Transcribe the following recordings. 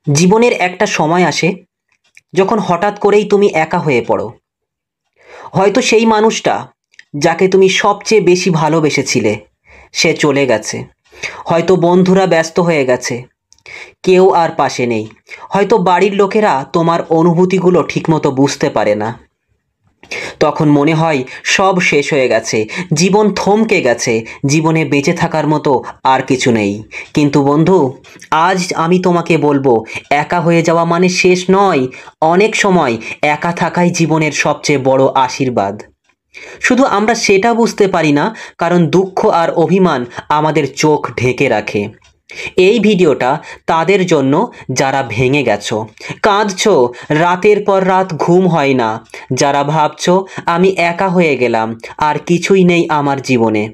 জীবনের একটা সময় আসে যখন হঠাৎ করেই তুমি একা হয়ে পড়ো। হয়তো সেই মানুষটা যাকে তুমি সবচেয়ে বেশি ভালোবেসেছিলে সে চলে গেছে। হয়তো বন্ধুরা ব্যস্ত হয়ে গেছে, কেউ আর পাশে নেই। হয়তো বাড়ির লোকেরা তোমার অনুভূতিগুলো ঠিকমতো বুঝতে পারে না। তখন মনে হয় সব শেষ হয়ে গেছে, জীবন থমকে গেছে, জীবনে বেঁচে থাকার মতো আর কিছু নেই। কিন্তু বন্ধু, আজ আমি তোমাকে বলবো, একা হয়ে যাওয়া মানে শেষ নয়। অনেক সময় একা থাকাই জীবনের সবচেয়ে বড় আশীর্বাদ। শুধু আমরা সেটা বুঝতে পারি না, কারণ দুঃখ আর অভিমান আমাদের চোখ ঢেকে রাখে। এই ভিডিওটা তাদের জন্য যারা ভেঙে গেছো, কাঁদছো, রাতের পর রাত ঘুম হয় না, যারা ভাবছো আমি একা হয়ে গেলাম, আর কিছুই নেই আমার জীবনে।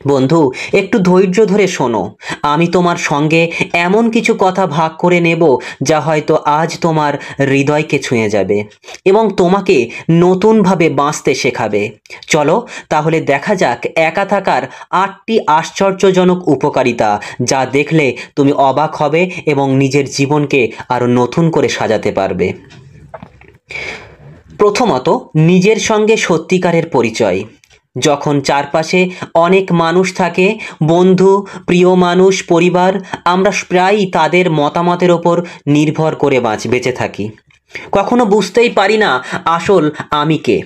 বন্ধু, একটু ধৈর্য ধরে শোনো। আমি তোমার সঙ্গে এমন কিছু কথা ভাগ করে নেব যা হয়তো আজ তোমার হৃদয়কে ছুঁয়ে যাবে এবং তোমাকে নতুনভাবে বাঁচতে শেখাবে। চলো তাহলে দেখা যাক একা থাকার ৮টি আশ্চর্যজনক উপকারিতা, যা দেখলে তুমি অবাক হবে এবং নিজের জীবনকে আরো নতুন করে সাজাতে পারবে। প্রথমত, নিজের সঙ্গে সত্যিকারের পরিচয়। যখন চারপাশে অনেক মানুষ থাকে, বন্ধু, প্রিয় মানুষ, পরিবার, আমরা প্রায়ই তাদের মতামতের ওপর নির্ভর করে বেঁচে থাকি। কখনো বুঝতেই পারি না আসল আমি কে।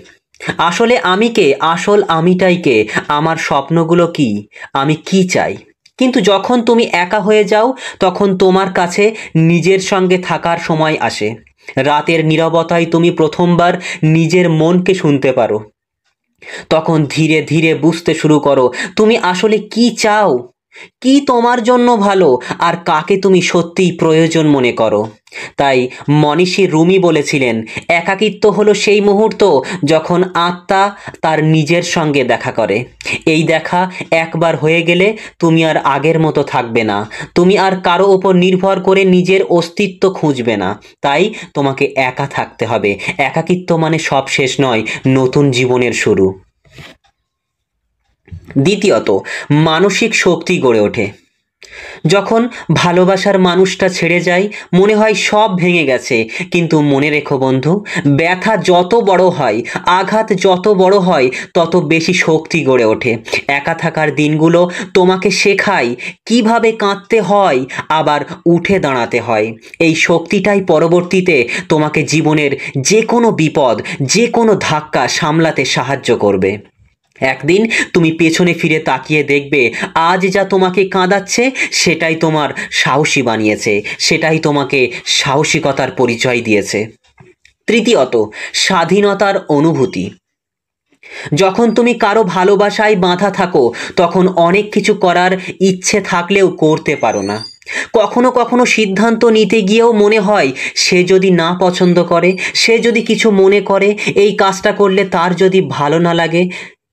আসল আমিটাই কে, আমার স্বপ্নগুলো কি, আমি কি চাই। কিন্তু যখন তুমি একা হয়ে যাও, তখন তোমার কাছে নিজের সঙ্গে থাকার সময় আসে। রাতের নীরবতায় তুমি প্রথমবার নিজের মনকে শুনতে পারো। তখন ধীরে ধীরে বুঝতে শুরু করো তুমি আসলে কি চাও, কি তোমার জন্য ভালো, আর কাকে তুমি সত্যিই প্রয়োজন মনে করো। তাই মনীষী রুমি বলেছিলেন, একাকিত্ব হলো সেই মুহূর্ত যখন আত্মা তার নিজের সঙ্গে দেখা করে। এই দেখা একবার হয়ে গেলে তুমি আর আগের মতো থাকবে না। তুমি আর কারো ওপর নির্ভর করে নিজের অস্তিত্ব খুঁজবে না। তাই তোমাকে একা থাকতে হবে। একাকিত্ব মানে সব শেষ নয়, নতুন জীবনের শুরু। দ্বিতীয়ত, মানসিক শক্তি গড়ে ওঠে। যখন ভালোবাসার মানুষটা ছেড়ে যায়, মনে হয় সব ভেঙে গেছে। কিন্তু মনে রেখো বন্ধু, ব্যথা যত বড় হয়, আঘাত যত বড় হয়, তত বেশি শক্তি গড়ে ওঠে। একা থাকার দিনগুলো তোমাকে শেখায় কিভাবে কাঁদতে হয়, আবার উঠে দাঁড়াতে হয়। এই শক্তিটাই পরবর্তীতে তোমাকে জীবনের যে কোনো বিপদ, যে কোনো ধাক্কা সামলাতে সাহায্য করবে। একদিন তুমি পেছনে ফিরে তাকিয়ে দেখবে, আজ যা তোমাকে কাঁদাচ্ছে সেটাই তোমার সাহসী বানিয়েছে, সেটাই তোমাকে সাহসিকতার পরিচয় দিয়েছে। তৃতীয়ত, স্বাধীনতার অনুভূতি। যখন তুমি কারো ভালোবাসায় বাঁধা থাকো, তখন অনেক কিছু করার ইচ্ছে থাকলেও করতে পারো না। কখনো কখনো সিদ্ধান্ত নিতে গিয়েও মনে হয়, সে যদি না পছন্দ করে, সে যদি কিছু মনে করে, এই কাজটা করলে তার যদি ভালো না লাগে।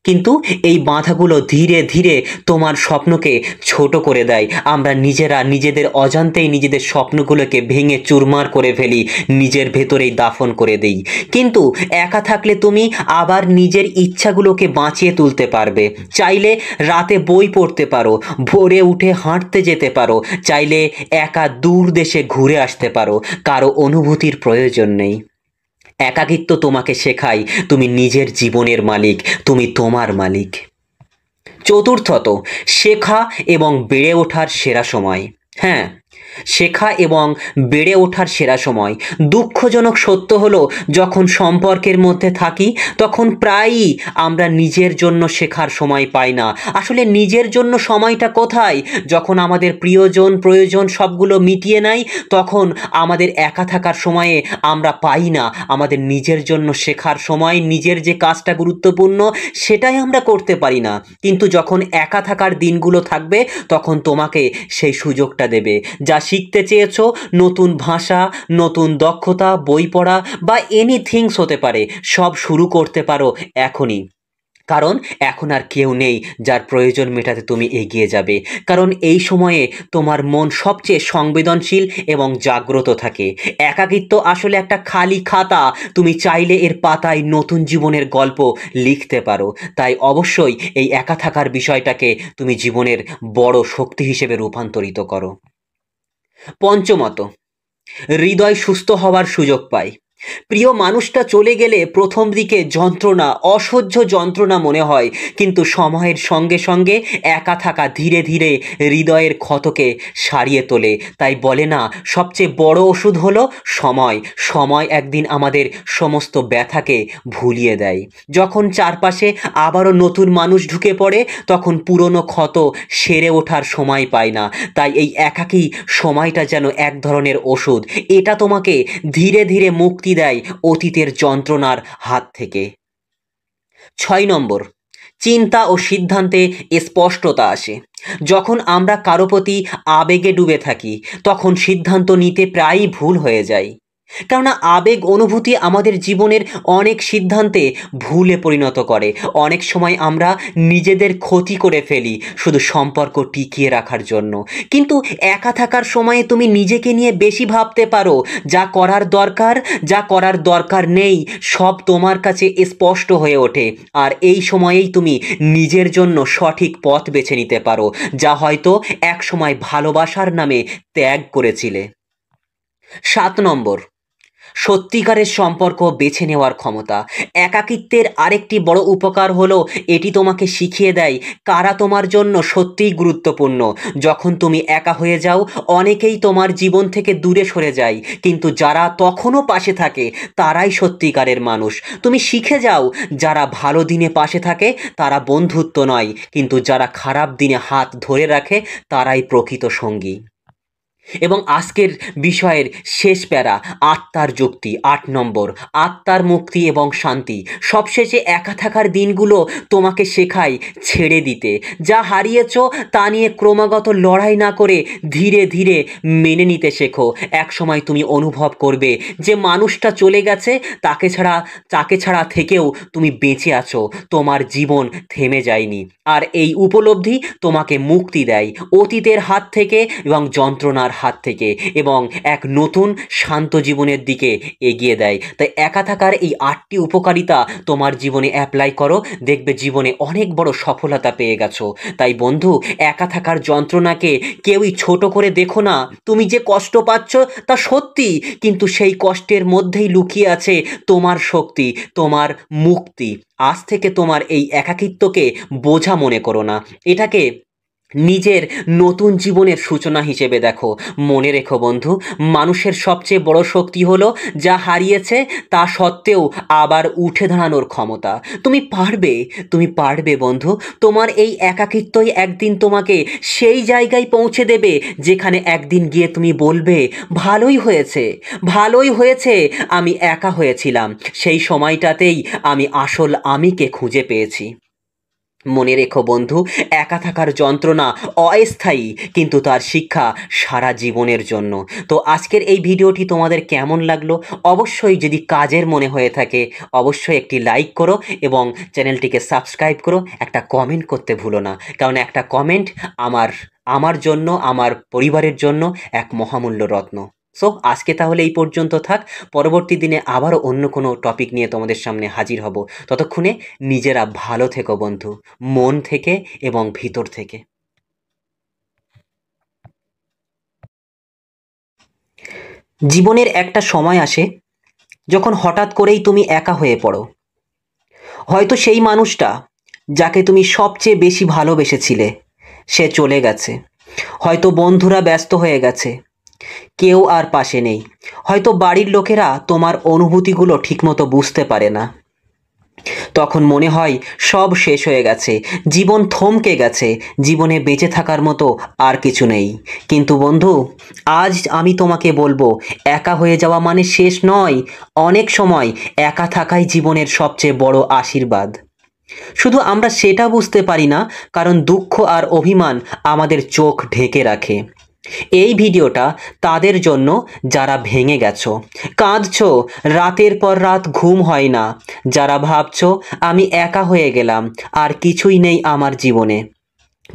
কিন্তু এই বাধাগুলো ধীরে ধীরে তোমার স্বপ্নকে ছোট করে দেয়। আমরা নিজেরা নিজেদের অজান্তেই নিজেদের স্বপ্নগুলোকে ভেঙে চুরমার করে ফেলি, নিজের ভেতরেই দাফন করে দেই। কিন্তু একা থাকলে তুমি আবার নিজের ইচ্ছাগুলোকে বাঁচিয়ে তুলতে পারবে। চাইলে রাতে বই পড়তে পারো, ভোরে উঠে হাঁটতে যেতে পারো, চাইলে একা দূর দেশে ঘুরে আসতে পারো। কারো অনুভূতির প্রয়োজন নেই। একাকিত্ব তোমাকে শেখায় তুমি নিজের জীবনের মালিক, তুমি তোমার মালিক। চতুর্থত, শেখা এবং বেড়ে ওঠার সেরা সময়। হ্যাঁ, শেখা এবং বেড়ে ওঠার সেরা সময়। দুঃখজনক সত্য হলো, যখন সম্পর্কের মধ্যে থাকি তখন প্রায়ই আমরা নিজের জন্য শেখার সময় পাই না। আসলে নিজের জন্য সময়টা কোথায়? যখন আমাদের প্রিয়জন প্রয়োজন সবগুলো মিটিয়ে নেয়, তখন আমাদের একা থাকার সময়ে আমরা পাই না আমাদের নিজের জন্য শেখার সময়। নিজের যে কাজটা গুরুত্বপূর্ণ সেটাই আমরা করতে পারি না। কিন্তু যখন একা থাকার দিনগুলো থাকবে, তখন তোমাকে সেই সুযোগটা দেবে। যা শিখতে চেয়েছো, নতুন ভাষা, নতুন দক্ষতা, বই পড়া বা এনিথিংস হতে পারে, সব শুরু করতে পারো এখনই। কারণ এখন আর কেউ নেই যার প্রয়োজন মেটাতে তুমি এগিয়ে যাবে। কারণ এই সময়ে তোমার মন সবচেয়ে সংবেদনশীল এবং জাগ্রত থাকে। একাকিত্ব আসলে একটা খালি খাতা, তুমি চাইলে এর পাতায় নতুন জীবনের গল্প লিখতে পারো। তাই অবশ্যই এই একা থাকার বিষয়টাকে তুমি জীবনের বড় শক্তি হিসেবে রূপান্তরিত করো। পঞ্চমত, হৃদয় সুস্থ হওয়ার সুযোগ পায়। প্রিয় মানুষটা চলে গেলে প্রথম দিকে যন্ত্রণা, অসহ্য যন্ত্রণা মনে হয়, কিন্তু সময়ের সঙ্গে সঙ্গে একা থাকা ধীরে ধীরে হৃদয়ের ক্ষতকে সারিয়ে তোলে। তাই বলে না, সবচেয়ে বড় ওষুধ হলো সময়। সময় একদিন আমাদের সমস্ত ব্যথাকে ভুলিয়ে দেয়। যখন চারপাশে আবারও নতুন মানুষ ঢুকে পড়ে, তখন পুরনো ক্ষত সেরে ওঠার সময় পায় না। তাই এই একাকী সময়টা যেন এক ধরনের ওষুধ। এটা তোমাকে ধীরে ধীরে মুক্তি দেয় অতীতের যন্ত্রণার হাত থেকে। 6 নম্বর, চিন্তা ও সিদ্ধান্তে স্পষ্টতা আসে। যখন আমরা কারো প্রতি আবেগে ডুবে থাকি, তখন সিদ্ধান্ত নিতে প্রায়ই ভুল হয়ে যায়। কেননা আবেগ অনুভূতি আমাদের জীবনের অনেক সিদ্ধান্তে ভুলে পরিণত করে। অনেক সময় আমরা নিজেদের ক্ষতি করে ফেলি শুধু সম্পর্ক টিকিয়ে রাখার জন্য। কিন্তু একা থাকার সময়ে তুমি নিজেকে নিয়ে বেশি ভাবতে পারো। যা করার দরকার, যা করার দরকার নেই, সব তোমার কাছে স্পষ্ট হয়ে ওঠে। আর এই সময়েই তুমি নিজের জন্য সঠিক পথ বেছে নিতে পারো, যা হয়তো একসময় ভালোবাসার নামে ত্যাগ করেছিলে। 7 নম্বর, সত্যিকারের সম্পর্ক বেছে নেওয়ার ক্ষমতা। একাকিত্বের আরেকটি বড় উপকার হলো এটি তোমাকে শিখিয়ে দেয় কারা তোমার জন্য সত্যিই গুরুত্বপূর্ণ। যখন তুমি একা হয়ে যাও, অনেকেই তোমার জীবন থেকে দূরে সরে যায়, কিন্তু যারা তখনও পাশে থাকে তারাই সত্যিকারের মানুষ। তুমি শিখে যাও, যারা ভালো দিনে পাশে থাকে তারা বন্ধুত্ব নয়, কিন্তু যারা খারাপ দিনে হাত ধরে রাখে তারাই প্রকৃত সঙ্গী। এবং আজকের বিষয়ের শেষ প্যারা, আত্মার যুক্তি। 8 নম্বর, আত্মার মুক্তি এবং শান্তি। সবশেষে একা থাকার দিনগুলো তোমাকে শেখায় ছেড়ে দিতে। যা হারিয়েছ তা নিয়ে ক্রমাগত লড়াই না করে ধীরে ধীরে মেনে নিতে শেখো। এক সময় তুমি অনুভব করবে যে মানুষটা চলে গেছে, তাকে ছাড়া থেকেও তুমি বেঁচে আছো, তোমার জীবন থেমে যায়নি। আর এই উপলব্ধি তোমাকে মুক্তি দেয় অতীতের হাত থেকে এবং যন্ত্রণার হাত থেকে, এবং এক নতুন শান্ত জীবনের দিকে এগিয়ে দেয়। তাই একা থাকার এই 8টি উপকারিতা তোমার জীবনে অ্যাপ্লাই করো, দেখবে জীবনে অনেক বড় সফলতা পেয়ে গেছো। তাই বন্ধু, একা থাকার যন্ত্রণাকে কেউই ছোট করে দেখো না। তুমি যে কষ্ট পাচ্ছ তা সত্যি, কিন্তু সেই কষ্টের মধ্যেই লুকিয়ে আছে তোমার শক্তি, তোমার মুক্তি। আজ থেকে তোমার এই একাকিত্বকে বোঝা মনে করো না, এটাকে নিজের নতুন জীবনের সূচনা হিসেবে দেখো। মনে রেখো বন্ধু, মানুষের সবচেয়ে বড় শক্তি হলো যা হারিয়েছে তা সত্ত্বেও আবার উঠে দাঁড়ানোর ক্ষমতা। তুমি পারবে বন্ধু। তোমার এই একাকিত্বই একদিন তোমাকে সেই জায়গায় পৌঁছে দেবে যেখানে একদিন গিয়ে তুমি বলবে, ভালোই হয়েছে আমি একা হয়েছিলাম। সেই সময়টাতেই আমি আসল আমিকে খুঁজে পেয়েছি। মনে রেখো বন্ধু, একা থাকার যন্ত্রণা অস্থায়ী, কিন্তু তার শিক্ষা সারা জীবনের জন্য। তো আজকের এই ভিডিওটি তোমাদের কেমন লাগলো অবশ্যই, যদি কাজের মনে হয়ে থাকে অবশ্যই একটি লাইক করো এবং চ্যানেলটিকে সাবস্ক্রাইব করো। একটা কমেন্ট করতে ভুলো না, কারণ একটা কমেন্ট আমার জন্য, আমার পরিবারের জন্য এক মহামূল্য রত্ন। সো আজকে তাহলে এই পর্যন্ত থাক। পরবর্তী দিনে আবারও অন্য কোনো টপিক নিয়ে তোমাদের সামনে হাজির হব। ততক্ষণে নিজেরা ভালো থেকো বন্ধু, মন থেকে এবং ভিতর থেকে। জীবনের একটা সময় আসে যখন হঠাৎ করেই তুমি একা হয়ে পড়ো। হয়তো সেই মানুষটা যাকে তুমি সবচেয়ে বেশি ভালোবেসেছিলে সে চলে গেছে। হয়তো বন্ধুরা ব্যস্ত হয়ে গেছে, কেউ আর পাশে নেই। হয়তো বাড়ির লোকেরা তোমার অনুভূতিগুলো ঠিকমতো বুঝতে পারে না। তখন মনে হয় সব শেষ হয়ে গেছে, জীবন থমকে গেছে, জীবনে বেঁচে থাকার মতো আর কিছু নেই। কিন্তু বন্ধু, আজ আমি তোমাকে বলবো, একা হয়ে যাওয়া মানে শেষ নয়। অনেক সময় একা থাকাই জীবনের সবচেয়ে বড় আশীর্বাদ। শুধু আমরা সেটা বুঝতে পারি না, কারণ দুঃখ আর অভিমান আমাদের চোখ ঢেকে রাখে। এই ভিডিওটা তাদের জন্য যারা ভেঙে গেছো, কাঁদছো, রাতের পর রাত ঘুম হয় না, যারা ভাবছো আমি একা হয়ে গেলাম, আর কিছুই নেই আমার জীবনে।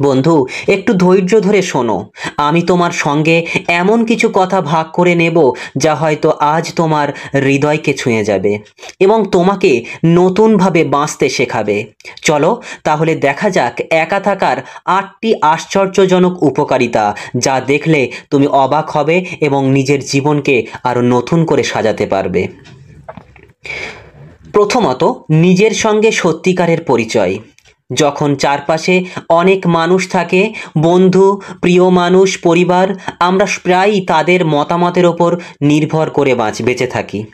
বন্ধু, একটু ধৈর্য ধরে শোনো। আমি তোমার সঙ্গে এমন কিছু কথা ভাগ করে নেব যা হয়তো আজ তোমার হৃদয়কে ছুঁয়ে যাবে এবং তোমাকে নতুনভাবে বাঁচতে শেখাবে। চলো তাহলে দেখা যাক একা থাকার ৮টি আশ্চর্যজনক উপকারিতা, যা দেখলে তুমি অবাক হবে এবং নিজের জীবনকে আরো নতুন করে সাজাতে পারবে। প্রথমত, নিজের সঙ্গে সত্যিকারের পরিচয়। যখন চারপাশে অনেক মানুষ থাকে, বন্ধু, প্রিয় মানুষ, পরিবার, আমরা প্রায়ই তাদের মতামতের ওপর নির্ভর করে বেঁচে থাকি।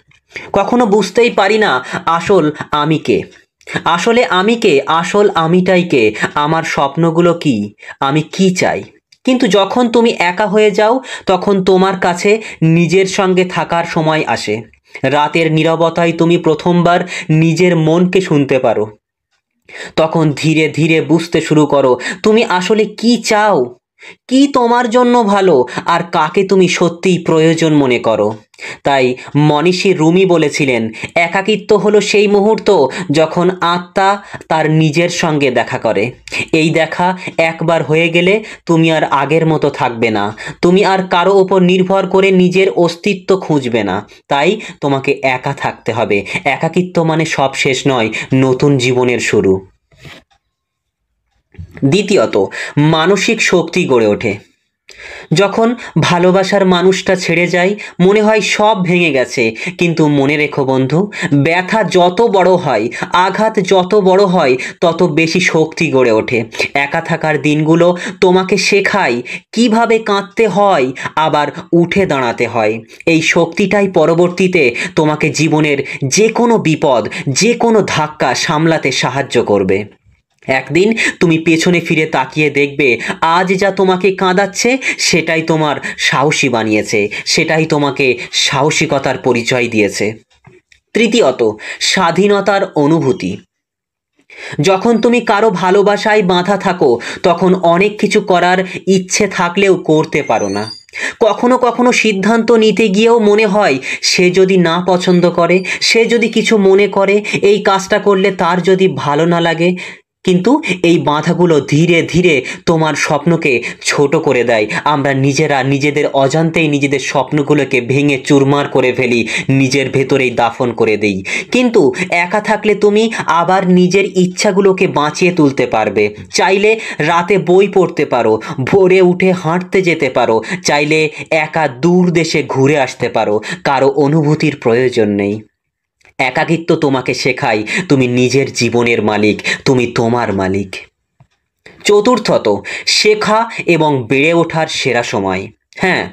কখনো বুঝতেই পারি না আসল আমি কে। আসল আমিটাই কে, আমার স্বপ্নগুলো কি, আমি কি চাই। কিন্তু যখন তুমি একা হয়ে যাও, তখন তোমার কাছে নিজের সঙ্গে থাকার সময় আসে। রাতের নীরবতায় তুমি প্রথমবার নিজের মনকে শুনতে পারো। তখন ধীরে ধীরে বুঝতে শুরু করো তুমি আসলে কি চাও, কি তোমার জন্য ভালো, আর কাকে তুমি সত্যিই প্রয়োজন মনে করো। তাই মনীষী রুমি বলেছিলেন, একাকিত্ব হলো সেই মুহূর্ত যখন আত্মা তার নিজের সঙ্গে দেখা করে। এই দেখা একবার হয়ে গেলে তুমি আর আগের মতো থাকবে না। তুমি আর কারো ওপর নির্ভর করে নিজের অস্তিত্ব খুঁজবে না। তাই তোমাকে একা থাকতে হবে। একাকিত্ব মানে সব শেষ নয়, নতুন জীবনের শুরু। দ্বিতীয়ত, মানসিক শক্তি গড়ে ওঠে। যখন ভালোবাসার মানুষটা ছেড়ে যায়, মনে হয় সব ভেঙে গেছে। কিন্তু মনে রেখো বন্ধু, ব্যথা যত বড় হয়, আঘাত যত বড় হয়, তত বেশি শক্তি গড়ে ওঠে। একা থাকার দিনগুলো তোমাকে শেখায় কিভাবে কাঁদতে হয়, আবার উঠে দাঁড়াতে হয়। এই শক্তিটাই পরবর্তীতে তোমাকে জীবনের যে কোনো বিপদ, যে কোনো ধাক্কা সামলাতে সাহায্য করবে। একদিন তুমি পেছনে ফিরে তাকিয়ে দেখবে, আজ যা তোমাকে কাঁদাচ্ছে সেটাই তোমার সাহসী বানিয়েছে, সেটাই তোমাকে সাহসিকতার পরিচয় দিয়েছে। তৃতীয়ত, স্বাধীনতার অনুভূতি। যখন তুমি কারো ভালোবাসায় বাঁধা থাকো, তখন অনেক কিছু করার ইচ্ছে থাকলেও করতে পারো না। কখনো কখনো সিদ্ধান্ত নিতে গিয়েও মনে হয়, সে যদি না পছন্দ করে, সে যদি কিছু মনে করে, এই কাজটা করলে তার যদি ভালো না লাগে। কিন্তু এই বাধাগুলো ধীরে ধীরে তোমার স্বপ্নকে ছোট করে দেয়। আমরা নিজেরা নিজেদের অজান্তেই নিজেদের স্বপ্নগুলোকে ভেঙে চুরমার করে ফেলি, নিজের ভেতরেই দাফন করে দেই। কিন্তু একা থাকলে তুমি আবার নিজের ইচ্ছাগুলোকে বাঁচিয়ে তুলতে পারবে। চাইলে রাতে বই পড়তে পারো, ভোরে উঠে হাঁটতে যেতে পারো, চাইলে একা দূর দেশে ঘুরে আসতে পারো। কারো অনুভূতির প্রয়োজন নেই। একাকিত্ব তোমাকে শেখায় তুমি নিজের জীবনের মালিক, তুমি তোমার মালিক। চতুর্থত, শেখা এবং বেড়ে ওঠার সেরা সময়। হ্যাঁ,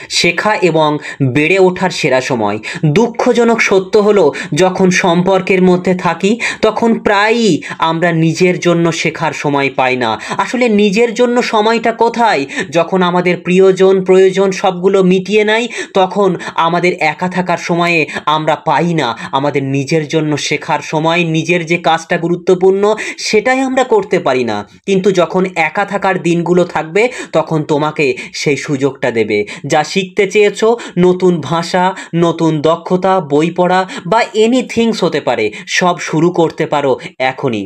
শেখা এবং বেড়ে ওঠার সেরা সময়। দুঃখজনক সত্য হলো, যখন সম্পর্কের মধ্যে থাকি, তখন প্রায়ই আমরা নিজের জন্য শেখার সময় পাই না। আসলে নিজের জন্য সময়টা কোথায়? যখন আমাদের প্রিয়জন প্রয়োজন সবগুলো মিটিয়ে নেয়, তখন আমাদের একা থাকার সময়ে আমরা পাই না আমাদের নিজের জন্য শেখার সময়। নিজের যে কাজটা গুরুত্বপূর্ণ সেটাই আমরা করতে পারি না। কিন্তু যখন একা থাকার দিনগুলো থাকবে, তখন তোমাকে সেই সুযোগটা দেবে। যা শিখতে চেয়েছো, নতুন ভাষা, নতুন দক্ষতা, বই পড়া বা এনিথিংস হতে পারে, সব শুরু করতে পারো এখনই।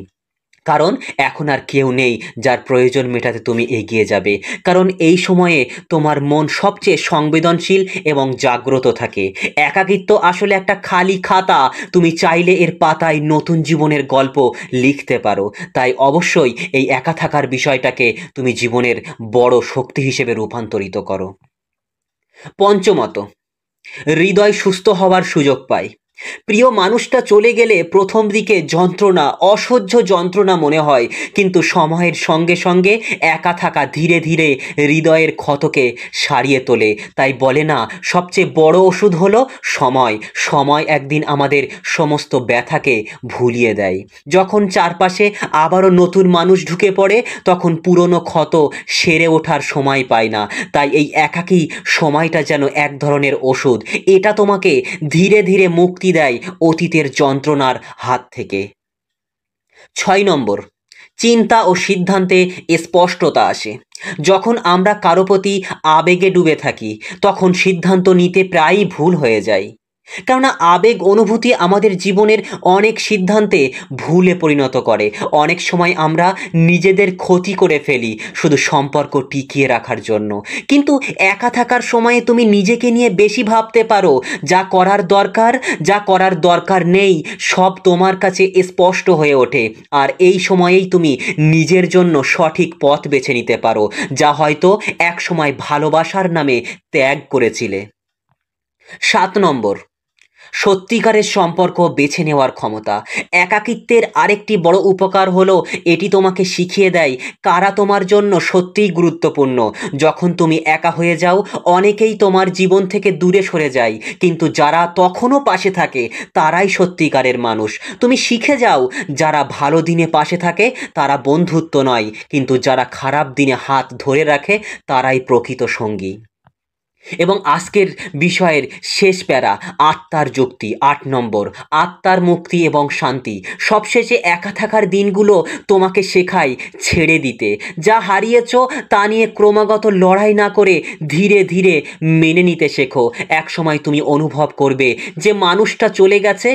কারণ এখন আর কেউ নেই যার প্রয়োজন মেটাতে তুমি এগিয়ে যাবে। কারণ এই সময়ে তোমার মন সবচেয়ে সংবেদনশীল এবং জাগ্রত থাকে। একাকিত্ব আসলে একটা খালি খাতা, তুমি চাইলে এর পাতায় নতুন জীবনের গল্প লিখতে পারো। তাই অবশ্যই এই একা থাকার বিষয়টাকে তুমি জীবনের বড় শক্তি হিসেবে রূপান্তরিত করো। পঞ্চমত, হৃদয় সুস্থ হওয়ার সুযোগ পায়। প্রিয় মানুষটা চলে গেলে প্রথম দিকে যন্ত্রণা, অসহ্য যন্ত্রণা মনে হয়। কিন্তু সময়ের সঙ্গে সঙ্গে একা থাকা ধীরে ধীরে হৃদয়ের ক্ষতকে সারিয়ে তোলে। তাই বলে না, সবচেয়ে বড় ওষুধ হলো সময়। সময় একদিন আমাদের সমস্ত ব্যথাকে ভুলিয়ে দেয়। যখন চারপাশে আবারও নতুন মানুষ ঢুকে পড়ে, তখন পুরনো ক্ষত সেরে ওঠার সময় পায় না। তাই এই একাকী সময়টা যেন এক ধরনের ওষুধ। এটা তোমাকে ধীরে ধীরে মুক্তি দেয় অতীতের যন্ত্রণার হাত থেকে। 6 নম্বর, চিন্তা ও সিদ্ধান্তে স্পষ্টতা আসে। যখন আমরা কারো প্রতি আবেগে ডুবে থাকি, তখন সিদ্ধান্ত নিতে প্রায়ই ভুল হয়ে যায়। কেননা আবেগ অনুভূতি আমাদের জীবনের অনেক সিদ্ধান্তে ভুলে পরিণত করে। অনেক সময় আমরা নিজেদের ক্ষতি করে ফেলি শুধু সম্পর্ক টিকিয়ে রাখার জন্য। কিন্তু একা থাকার সময়ে তুমি নিজেকে নিয়ে বেশি ভাবতে পারো। যা করার দরকার নেই সব তোমার কাছে স্পষ্ট হয়ে ওঠে। আর এই সময়েই তুমি নিজের জন্য সঠিক পথ বেছে নিতে পারো, যা হয়তো একসময় ভালোবাসার নামে ত্যাগ করেছিলে। 7 নম্বর, সত্যিকারের সম্পর্ক বেছে নেওয়ার ক্ষমতা। একাকিত্বের আরেকটি বড় উপকার হলো এটি তোমাকে শিখিয়ে দেয় কারা তোমার জন্য সত্যিই গুরুত্বপূর্ণ। যখন তুমি একা হয়ে যাও অনেকেই তোমার জীবন থেকে দূরে সরে যায়, কিন্তু যারা তখনও পাশে থাকে তারাই সত্যিকারের মানুষ। তুমি শিখে যাও যারা ভালো দিনে পাশে থাকে তারা বন্ধুত্ব নয়, কিন্তু যারা খারাপ দিনে হাত ধরে রাখে তারাই প্রকৃত সঙ্গী। এবং আজকের বিষয়ের শেষ প্যারা, আত্মার যুক্তি। 8 নম্বর, আত্মার মুক্তি এবং শান্তি। সবশেষে একা থাকার দিনগুলো তোমাকে শেখায় ছেড়ে দিতে। যা হারিয়েছ তা নিয়ে ক্রমাগত লড়াই না করে ধীরে ধীরে মেনে নিতে শেখো। এক সময় তুমি অনুভব করবে যে মানুষটা চলে গেছে,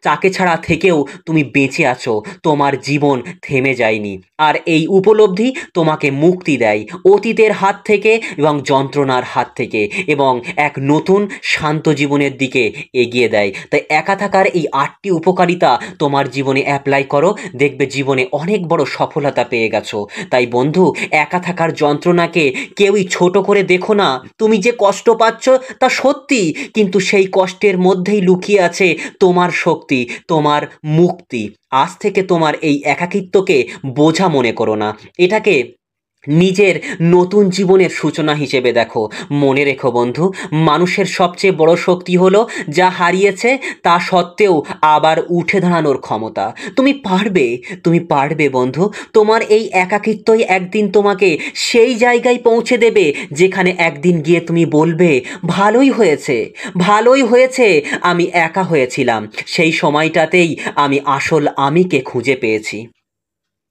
তাকে ছাড়া থেকেও তুমি বেঁচে আছো, তোমার জীবন থেমে যায়নি। আর এই উপলব্ধি তোমাকে মুক্তি দেয় অতীতের হাত থেকে এবং যন্ত্রণার হাত থেকে, এবং এক নতুন শান্ত জীবনের দিকে এগিয়ে দেয়। তাই একা থাকার এই 8টি উপকারিতা তোমার জীবনে অ্যাপ্লাই করো, দেখবে জীবনে অনেক বড় সফলতা পেয়ে গেছো। তাই বন্ধু, একা থাকার যন্ত্রণাকে কেউই ছোট করে দেখো না। তুমি যে কষ্ট পাচ্ছ তা সত্যি, কিন্তু সেই কষ্টের মধ্যেই লুকিয়ে আছে তোমার শক্তি, তোমার মুক্তি। আজ থেকে তোমার এই একাকিত্বকে বোঝা মনে করো না, এটাকে নিজের নতুন জীবনের সূচনা হিসেবে দেখো। মনে রেখো বন্ধু, মানুষের সবচেয়ে বড় শক্তি হলো যা হারিয়েছে তা সত্ত্বেও আবার উঠে দাঁড়ানোর ক্ষমতা। তুমি পারবে বন্ধু। তোমার এই একাকিত্বই একদিন তোমাকে সেই জায়গায় পৌঁছে দেবে যেখানে একদিন গিয়ে তুমি বলবে, ভালোই হয়েছে আমি একা হয়েছিলাম। সেই সময়টাতেই আমি আসল আমিকে খুঁজে পেয়েছি।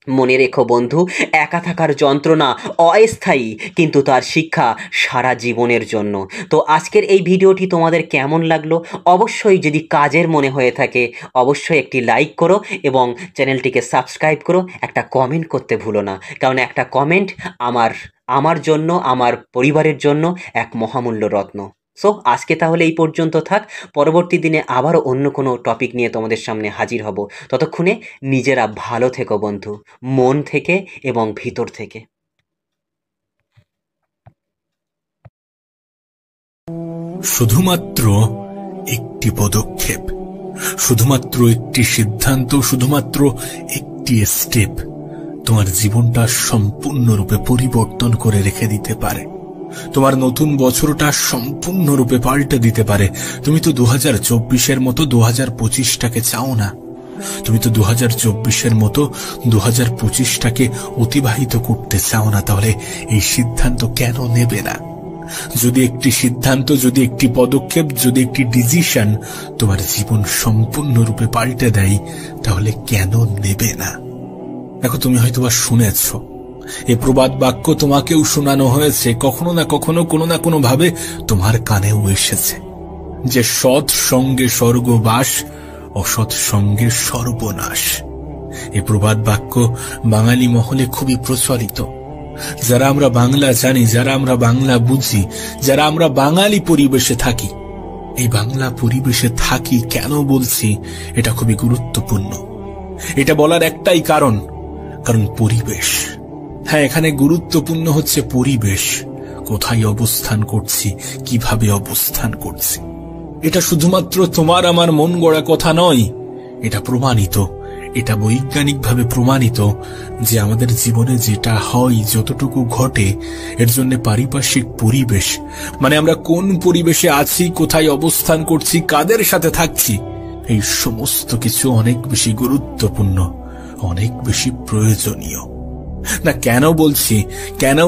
মনে রেখো বন্ধু, একা থাকার যন্ত্রণা অস্থায়ী, কিন্তু তার শিক্ষা সারা জীবনের জন্য। তো আজকের এই ভিডিওটি তোমাদের কেমন লাগলো অবশ্যই, যদি কাজের মনে হয়ে থাকে অবশ্যই একটি লাইক করো এবং চ্যানেলটিকে সাবস্ক্রাইব করো। একটা কমেন্ট করতে ভুলো না, কারণ একটা কমেন্ট আমার জন্য, আমার পরিবারের জন্য এক মহামূল্য রত্ন। সো আজকে তাহলে এই পর্যন্ত থাক। পরবর্তী দিনে আবারও অন্য কোনো টপিক নিয়ে তোমাদের সামনে হাজির হব। ততক্ষণে নিজেরা ভালো থেকো বন্ধু, মন থেকে এবং ভিতর থেকে। শুধুমাত্র একটি পদক্ষেপ, শুধুমাত্র একটি সিদ্ধান্ত, শুধুমাত্র একটি স্টেপ তোমার জীবনটা সম্পূর্ণরূপে পরিবর্তন করে রেখে দিতে পারে। তোমার নতুন বছরটা সম্পূর্ণরূপে পাল্টে দিতে পারে। তুমি তো 2024-এর মতো 2025টাকে চাও না। তুমি তো 2024-এর মতো 2025টাকে অতিবাহিত করতে চাও না। তাহলে এই সিদ্ধান্ত কেন নেবে না? যদি একটি সিদ্ধান্ত, যদি একটি পদক্ষেপ, যদি একটি ডিসিশন তোমার জীবন সম্পূর্ণরূপে পাল্টে দেয়, তাহলে কেন নেবে না? দেখো, তুমি হয়তোবা শুনেছ, এই প্রবাদ বাক্য তোমাকেও শোনানো হয়েছে, কখনো না কখনো, কোনো না কোনো ভাবে তোমার কানেও এসেছে যে সৎ সঙ্গে স্বর্গবাস, অসৎ সঙ্গে সর্বনাশ। এই প্রবাদ বাক্য বাঙালি মহলে খুবই প্রচলিত। যারা আমরা বাংলা জানি, যারা আমরা বাংলা বুঝি, যারা আমরা বাঙালি পরিবেশে থাকি, এই বাংলা পরিবেশে থাকি কেন বলছি এটা খুবই গুরুত্বপূর্ণ। এটা বলার একটাই কারণ পরিবেশ। হ্যাঁ, এখানে গুরুত্বপূর্ণ হচ্ছে পরিবেশ, কোথায় অবস্থান করছি, কিভাবে অবস্থান করছি। এটা শুধুমাত্র তোমার আমার মন গড়া কথা নয়, এটা প্রমাণিত, এটা বৈজ্ঞানিকভাবে প্রমাণিত যে আমাদের জীবনে যেটা হয়, যতটুকু ঘটে, এর জন্য পারিপার্শ্বিক পরিবেশ, মানে আমরা কোন পরিবেশে আছি, কোথায় অবস্থান করছি, কাদের সাথে থাকছি, এই সমস্ত কিছু অনেক বেশি গুরুত্বপূর্ণ, অনেক বেশি প্রয়োজনীয়। না, কেন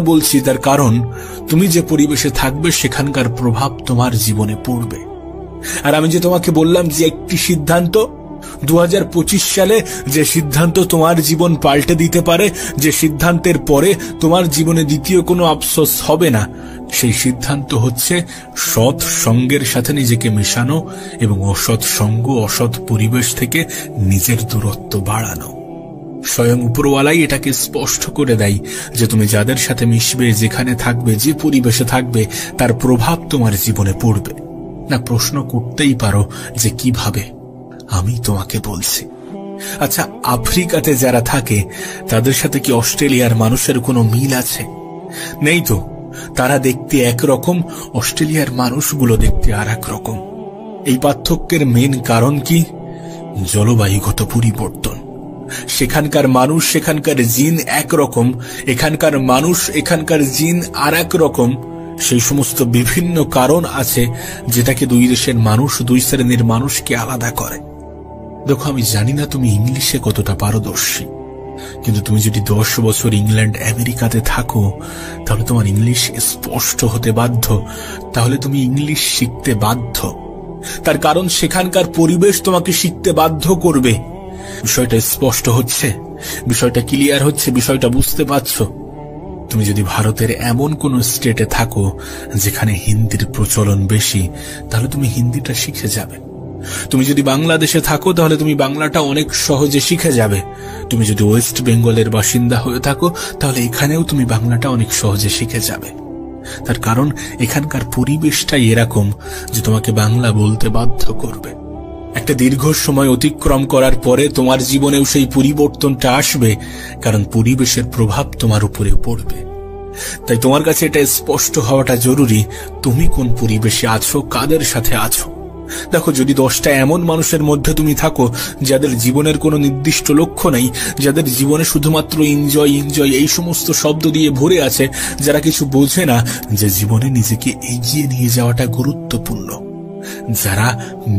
বলছি তার কারণ তুমি যে পরিবেশে থাকবে সেখানকার প্রভাব তোমার জীবনে পড়বে। আর আমি যে তোমাকে বললাম যে একটি সিদ্ধান্ত, 2025 সালে যে সিদ্ধান্ত তোমার জীবন পাল্টে দিতে পারে, যে সিদ্ধান্তের পরে তোমার জীবনে দ্বিতীয় কোনো আফসোস হবে না, সেই সিদ্ধান্ত হচ্ছে সৎ সঙ্গের সাথে নিজেকে মেশানো এবং অসৎ সঙ্গ, অসৎ পরিবেশ থেকে নিজের দূরত্ব বাড়ানো। স্বয়ং উপরওয়ালাই এটাকে স্পষ্ট করে দেয় যে তুমি যাদের সাথে মিশবে, যেখানে থাকবে, যে পরিবেশে থাকবে, তার প্রভাব তোমার জীবনে পড়বে। না, প্রশ্ন করতেই পারো যে কিভাবে? আমি তোমাকে বলছি। আচ্ছা, আফ্রিকাতে যারা থাকে তাদের সাথে কি অস্ট্রেলিয়ার মানুষের কোনো মিল আছে? নেই তো। তারা দেখতে একরকম, অস্ট্রেলিয়ার মানুষগুলো দেখতে আর এক রকম। এই পার্থক্যের মেন কারণ কি? জলবায়ুগত পরিবর্তন। সেখানকার মানুষ, সেখানকার জিন একরকম, এখানকার মানুষ, এখানকার জিন আর এক রকম। সেই সমস্ত বিভিন্ন কারণ আছে যেটাকে দুই দেশের মানুষ, দুই শ্রেণীর মানুষকে আলাদা করে। দেখো, আমি জানি না তুমি ইংলিশে কতটা পারদর্শী, কিন্তু তুমি যদি 10 বছর ইংল্যান্ড, আমেরিকাতে থাকো, তাহলে তোমার ইংলিশ স্পষ্ট হতে বাধ্য, তাহলে তুমি ইংলিশ শিখতে বাধ্য। তার কারণ সেখানকার পরিবেশ তোমাকে শিখতে বাধ্য করবে। বিষয়টা স্পষ্ট হচ্ছে, বিষয়টা ক্লিয়ার হচ্ছে, বিষয়টা বুঝতে পারছো? তুমি যদি ভারতের এমন কোন স্টেটে থাকো যেখানে হিন্দির প্রচলন বেশি, তাহলে তুমি হিন্দিটা শিখে যাবে। তুমি যদি বাংলাদেশে থাকো, তাহলে তুমি বাংলাটা অনেক সহজে শিখে যাবে। তুমি যদি ওয়েস্ট বেঙ্গলের বাসিন্দা হয়ে থাকো, তাহলে এখানেও তুমি বাংলাটা অনেক সহজে শিখে যাবে। তার কারণ এখানকার পরিবেশটাই এরকম যে তোমাকে বাংলা বলতে বাধ্য করবে। একটা দীর্ঘ সময় অতিক্রম করার পরে তোমার জীবনেও সেই পরিবর্তনটা আসবে, কারণ পরিবেশের প্রভাব তোমার উপরে পড়বে। তাই তোমার কাছে এটা স্পষ্ট হওয়াটা জরুরি, তুমি কোন পরিবেশে আছো, কাদের সাথে আছো। দেখো, যদি 10টা এমন মানুষের মধ্যে তুমি থাকো যাদের জীবনের কোনো নির্দিষ্ট লক্ষ্য নেই, যাদের জীবনে শুধুমাত্র এনজয় এনজয় এই সমস্ত শব্দ দিয়ে ভরে আছে, যারা কিছু বোঝে না যে জীবনে নিজেকে এগিয়ে নিয়ে যাওয়াটা গুরুত্বপূর্ণ, যারা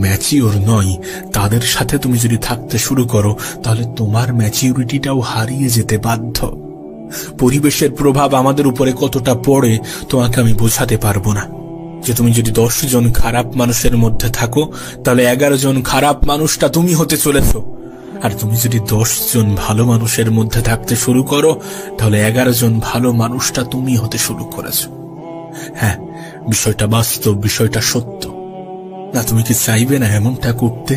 ম্যাচিওর নয়, তাদের সাথে তুমি যদি থাকতে শুরু করো, তাহলে তোমার ম্যাচিউরিটিটাও হারিয়ে যেতে বাধ্য। পরিবেশের প্রভাব আমাদের উপরে কতটা পড়ে তোমাকে আমি বোঝাতে পারবো না। যে তুমি যদি 10 জন খারাপ মানুষের মধ্যে থাকো, তাহলে 11 জন খারাপ মানুষটা তুমি হতে চলেছো। আর তুমি যদি 10 জন ভালো মানুষের মধ্যে থাকতে শুরু করো, তাহলে 11 জন ভালো মানুষটা তুমি হতে শুরু করেছো। হ্যাঁ, বিষয়টা বাস্তব, বিষয়টা সত্য। না, তুমি কি চাইবে না এমনটা করতে?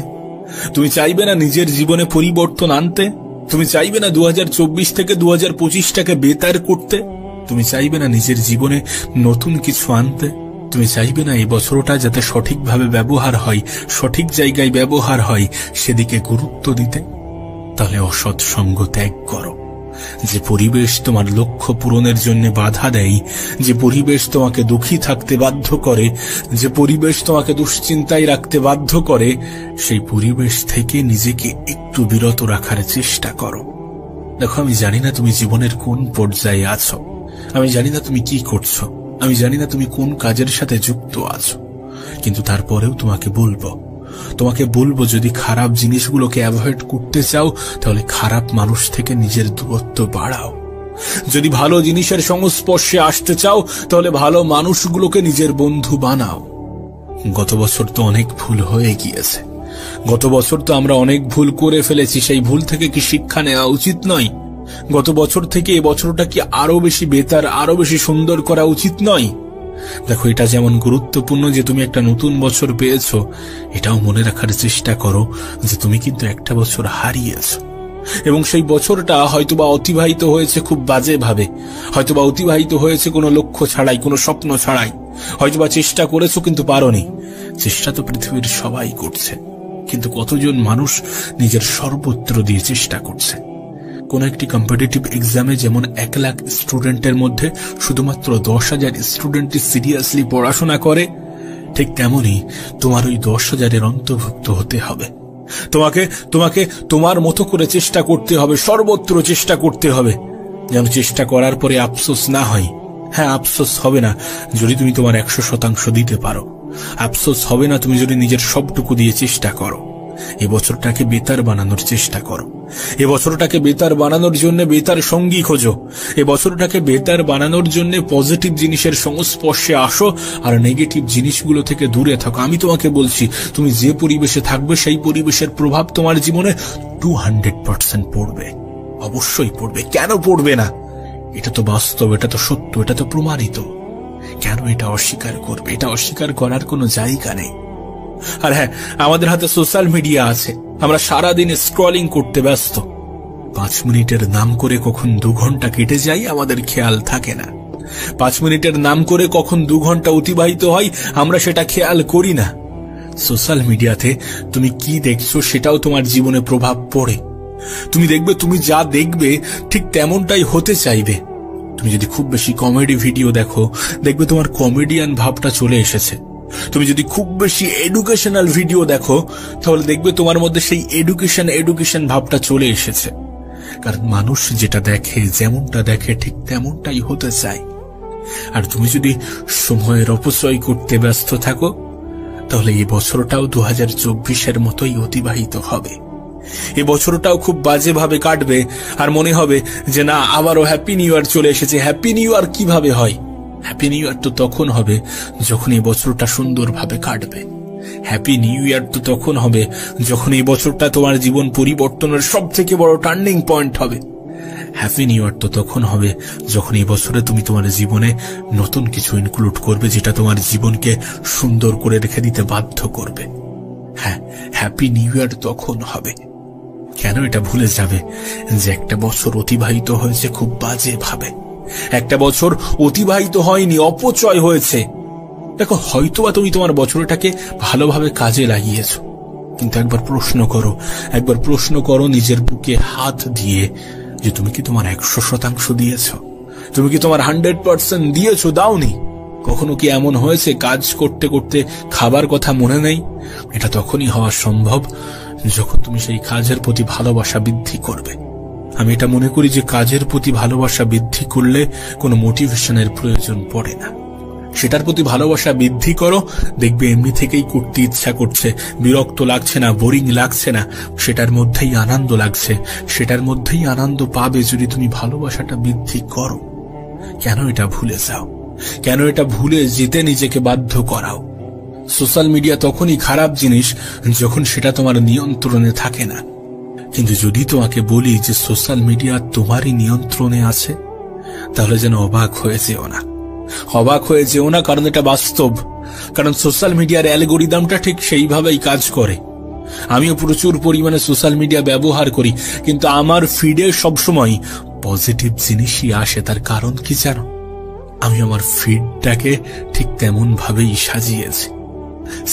তুমি চাইবে না নিজের জীবনে পরিবর্তন আনতে? তুমি চাইবে না 2024 থেকে 2025টাকে বেতার করতে? তুমি চাইবে না নিজের জীবনে নতুন কিছু আনতে? তুমি চাইবে না এই বছরটা যাতে সঠিকভাবে ব্যবহার হয়, সঠিক জায়গায় ব্যবহার হয়, সেদিকে গুরুত্ব দিতে? তাহলে অসৎ সঙ্গ ত্যাগ করো। যে পরিবেশ তোমার লক্ষ্য পূরণের জন্য বাধা দেয়, যে পরিবেশ তোমাকে দুঃখী থাকতে বাধ্য করে, যে পরিবেশ তোমাকে দুশ্চিন্তায় রাখতে বাধ্য করে, সেই পরিবেশ থেকে নিজেকে একটু বিরত রাখার চেষ্টা করো। দেখো, আমি জানি না তুমি জীবনের কোন পর্যায়ে আছো, আমি জানি না তুমি কি করছো, আমি জানি না তুমি কোন কাজের সাথে যুক্ত আছো, কিন্তু তারপরেও তোমাকে বলবো যদি খারাপ জিনিসগুলোকে অ্যাভয়েড করতে চাও, তাহলে খারাপ মানুষ থেকে নিজের দূরত্ব বাড়াও। যদি ভালো জিনিসের সংস্পর্শে আসতে চাও, তাহলে ভালো মানুষগুলোকে নিজের বন্ধু বানাও। গত বছর তো অনেক ভুল হয়ে গিয়েছে, গত বছর তো আমরা অনেক ভুল করে ফেলেছি। সেই ভুল থেকে কি শিক্ষা নেওয়া উচিত নয়? গত বছর থেকে এ বছরটা কি আরো বেশি বেতার, আরো বেশি সুন্দর করা উচিত নয়? দেখো, এটা যেমন গুরুত্বপূর্ণ যে তুমি একটা নতুন বছর পেয়েছো, এটাও মনে রাখার চেষ্টা করো যে তুমি কিন্তু একটা বছর হারিয়েছো, এবং সেই বছরটা হয়তোবা অতিবাহিত হয়েছে খুব বাজে ভাবে, হয়তোবা অতিবাহিত হয়েছে কোনো লক্ষ্য ছাড়াই, কোনো স্বপ্ন ছাড়াই। হয়তোবা চেষ্টা করেছো কিন্তু পারোনি। চেষ্টা তো পৃথিবীর সবাই করছে, কিন্তু কতজন মানুষ নিজের সর্বত্র দিয়ে চেষ্টা করছে? কোন একটি কম্পিটিটিভ এক্সামে যেমন 1 লাখ স্টুডেন্টের মধ্যে শুধুমাত্র 10,000 স্টুডেন্টই সিরিয়াসলি পড়াশোনা করে, ঠিক তেমনি তোমার ওই 10,000-এর অন্তর্ভুক্ত হতে হবে। তোমাকে তোমার মতো করে চেষ্টা করতে হবে, সর্বত্র চেষ্টা করতে হবে, যেন চেষ্টা করার পরে আফসোস না হয়। হ্যাঁ, আফসোস হবে না যদি তুমি তোমার 100% দিতে পারো, আফসোস হবে না তুমি যদি নিজের সবটুকু দিয়ে চেষ্টা করো। এ বছরটাকে বেতার বানানোর চেষ্টা করো। এ বছরটাকে বেতার বানানোর জন্য বেতার সঙ্গী খোঁজো। এ বছরটাকে বেতার বানানোর জন্য পজিটিভ জিনিসের সংস্পর্শে আসো আর নেগেটিভ জিনিসগুলো থেকে দূরে থাকো। আমি তোমাকে বলছি, তুমি যে পরিবেশে থাকবে সেই পরিবেশের প্রভাব তোমার জীবনে 200% পড়বে, অবশ্যই পড়বে। কেন পড়বে না? এটা তো বাস্তব, এটা তো সত্য, এটা তো প্রমাণিত। কেন এটা অস্বীকার করবে? এটা অস্বীকার করার কোনো জায়গা নেই। আর হ্যাঁ, আমাদের হাতে সোশ্যাল মিডিয়া আছে, আমরা সারাদিন স্ক্রলিং করতে ব্যস্ত। 5 মিনিটের নাম করে কখন 2 ঘন্টা কেটে যায় আমাদের খেয়াল থাকে না। 5 মিনিটের নাম করে কখন 2 ঘন্টা অতিবাহিত হয় আমরা সেটা খেয়াল করি না। সোশ্যাল মিডিয়াতে তুমি কি দেখছো সেটাও তোমার জীবনে প্রভাব পড়ে। তুমি দেখবে, তুমি যা দেখবে ঠিক তেমনটাই হতে চাইবে। তুমি যদি খুব বেশি কমেডি ভিডিও দেখো, দেখবে তোমার কমেডিয়ান ভাবটা চলে এসেছে। তুমি যদি খুব বেশি এডুকেশনাল ভিডিও দেখো, তাহলে দেখবে তোমার মধ্যে সেই এডুকেশন ভাবটা চলে এসেছে। কারণ মানুষ যেটা দেখে, যেমনটা দেখে ঠিক তেমনটাই হতে চায়। আর তুমি যদি সময়ের অপচয় করতে ব্যস্ত থাকো, তাহলে এই বছরটাও 2024-এর মতোই অতিবাহিত হবে। এই বছরটাও খুব বাজেভাবে কাটবে আর মনে হবে যে না, আবারও হ্যাপি নিউ ইয়ার চলে এসেছে। হ্যাপি নিউ ইয়ার কিভাবে হয়? হ্যাপি নিউ ইয়ার তো তখন হবে যখন এই বছরটা সুন্দরভাবে কাটবে। হ্যাপি নিউ ইয়ার তো তখন হবে যখন এই বছরটা তোমার জীবন পরিবর্তনের সব থেকে বড় টার্নিং পয়েন্ট হবে। হ্যাপি নিউ ইয়ার তো তখন হবে যখন এই বছরে তুমি তোমার জীবনে নতুন কিছু ইনক্লুড করবে, যেটা তোমার জীবনকে সুন্দর করে রেখে দিতে বাধ্য করবে। হ্যাঁ, হ্যাপি নিউ ইয়ার তখন হবে। কেন এটা ভুলে যাবে যে একটা বছর অতিবাহিত হয়েছে খুব বাজে ভাবে? একটা বছর অতিবাহিত হয়নি, অপচয় হয়েছে। দেখো, হয়তোবা তুমি তোমার বছরটাকে ভালোভাবে কাজে লাগিয়েছ, কিন্তু একবার প্রশ্ন করো নিজের বুকে হাত দিয়ে যে তুমি কি তোমার 100% দিয়েছ? তুমি কি তোমার 100% দিয়েছ? দাওনি? কখনো কি এমন হয়েছে কাজ করতে করতে খাবার কথা মনে নেই? এটা তখনই হওয়া সম্ভব যখন তুমি সেই কাজের প্রতি ভালোবাসা বৃদ্ধি করবে। আমি এটা মনে করি যে কাজের প্রতি ভালোবাসা বৃদ্ধি করলে কোনো মোটিভেশনের প্রয়োজন পড়ে না। সেটার প্রতি ভালোবাসা বৃদ্ধি করো, দেখবে এমনি থেকেই করতে ইচ্ছা করছে, বিরক্ত লাগছে না, বোরিং লাগছে না, সেটার মধ্যেই আনন্দ লাগছে। সেটার মধ্যেই আনন্দ পাবে যদি তুমি ভালোবাসাটা বৃদ্ধি করো। কেন এটা ভুলে যাও? কেন এটা ভুলে যেতে নিজেকে বাধ্য করাও? সোশ্যাল মিডিয়া তখনই খারাপ জিনিস যখন সেটা তোমার নিয়ন্ত্রণে থাকে না। কিন্তু যদি তোমাকে বলি যে সোশ্যাল মিডিয়া তোমারই নিয়ন্ত্রণে আছে, তাহলে যেন অবাক হয়ে যেও না। অবাক হয়ে যেও না, কারণ এটা বাস্তব। কারণ সোশ্যাল মিডিয়ার অ্যালগরিদমটা ঠিক সেইভাবেই কাজ করে। আমিও প্রচুর পরিমাণে সোশ্যাল মিডিয়া ব্যবহার করি, কিন্তু আমার ফিডে সবসময় পজিটিভ জিনিসই আসে। তার কারণ কি জানো? আমি আমার ফিডটাকে ঠিক তেমন ভাবেই সাজিয়েছি।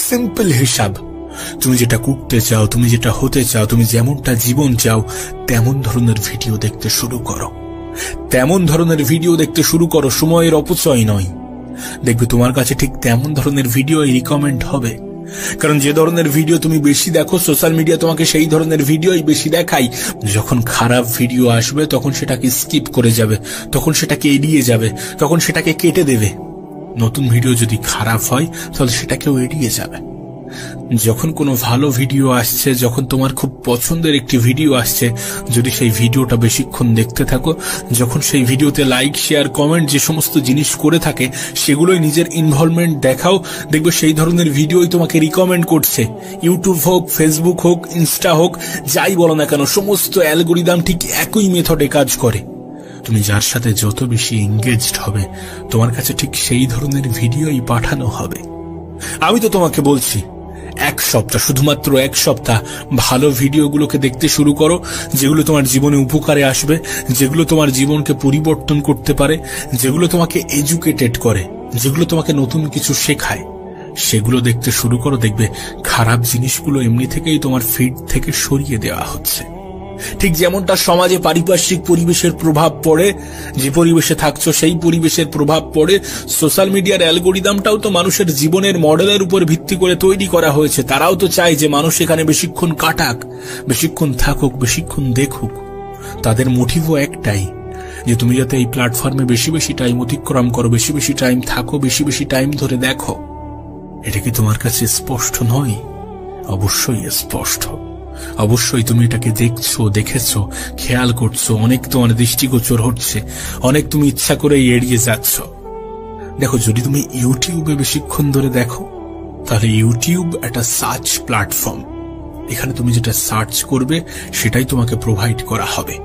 সিম্পল হিসাব, তুমি যেটা করতে চাও, তুমি যেটা হতে চাও, তুমি যেমনটা জীবন চাও, তেমন ধরনের ভিডিও দেখতে শুরু করো। তেমন ধরনের ভিডিও দেখতে শুরু করো, সময়ের অপচয় নয়। দেখবে তোমার কাছে ঠিক তেমন ধরনের ভিডিও রিকমেন্ড হবে। কারণ যে ধরনের ভিডিও তুমি বেশি দেখো, সোশ্যাল মিডিয়া তোমাকে সেই ধরনের ভিডিওই বেশি দেখায়। যখন খারাপ ভিডিও আসবে তখন সেটাকে স্কিপ করে যাবে, তখন সেটাকে এড়িয়ে যাবে, তখন সেটাকে কেটে দেবে। নতুন ভিডিও যদি খারাপ হয় তাহলে সেটাকেও এড়িয়ে যাবে। যখন কোনো ভালো ভিডিও আসছে, যখন তোমার খুব পছন্দের একটি ভিডিও আসছে, যদি সেই ভিডিওটা বেশিক্ষণ দেখতে থাকো, যখন সেই ভিডিওতে লাইক, শেয়ার, কমেন্ট যে সমস্ত জিনিস করে থাকে সেগুলোই নিজের ইনভলভমেন্ট দেখাও, দেখবে সেই ধরনের ভিডিওই তোমাকে রিকমেন্ড করছে। ইউটিউব হোক, ফেসবুক হোক, ইনস্টা হোক, যাই বলো না কেন, সমস্ত অ্যালগরিদম ঠিক একই মেথডে কাজ করে। তুমি যার সাথে যত বেশি এঙ্গেজড হবে, তোমার কাছে ঠিক সেই ধরনের ভিডিওই পাঠানো হবে। আমি তো তোমাকে বলছি, 1 সপ্তাহ, শুধুমাত্র 1 সপ্তাহ ভালো ভিডিওগুলোকে দেখতে শুরু করো, যেগুলো তোমার জীবনে উপকারে আসবে, যেগুলো তোমার জীবনকে পরিবর্তন করতে পারে, যেগুলো তোমাকে এডুকেটেড করে, যেগুলো তোমাকে নতুন কিছু শেখায়। সেগুলো দেখতে শুরু করো, দেখবে খারাপ জিনিসগুলো এমনি থেকেই তোমার ফিড থেকে সরিয়ে দেওয়া হচ্ছে। ঠিক যেমনটা সমাজে পারিপার্শ্বিক পরিবেশের প্রভাব পড়ে, যে পরিবেশে থাকছো সেই পরিবেশের প্রভাব পড়ে, সোশ্যাল মিডিয়ার অ্যালগরিদমটাও তো মানুষের জীবনের মডেলের উপর ভিত্তি করে তৈরি করা হয়েছে। তারাও তো চায় যে মানুষ এখানে বেশিক্ষণ কাটাক, বেশিক্ষণ থাকুক, বেশিক্ষণ দেখুক। তাদের মোটিভও একটাই, যে তুমি যাতে এই প্ল্যাটফর্মে বেশি বেশি টাইম অতিক্রম করো, বেশি বেশি টাইম থাকো, বেশি বেশি টাইম ধরে দেখো। এটা কি তোমার কাছে স্পষ্ট নয়? অবশ্যই স্পষ্ট। অবশ্যই তুমি এটাকে দেখছো, দেখেছো, খেয়াল করছো, অনেক তোমার দৃষ্টিগোচর হচ্ছে, অনেক তুমি ইচ্ছা করে এড়িয়ে যাচ্ছ। দেখো, যদি তুমি ইউটিউবে বেশিক্ষণ ধরে দেখো, তাহলে ইউটিউব একটা সার্চ প্ল্যাটফর্ম। এখানে তুমি যেটা সার্চ করবে সেটাই তোমাকে প্রোভাইড করা হবে।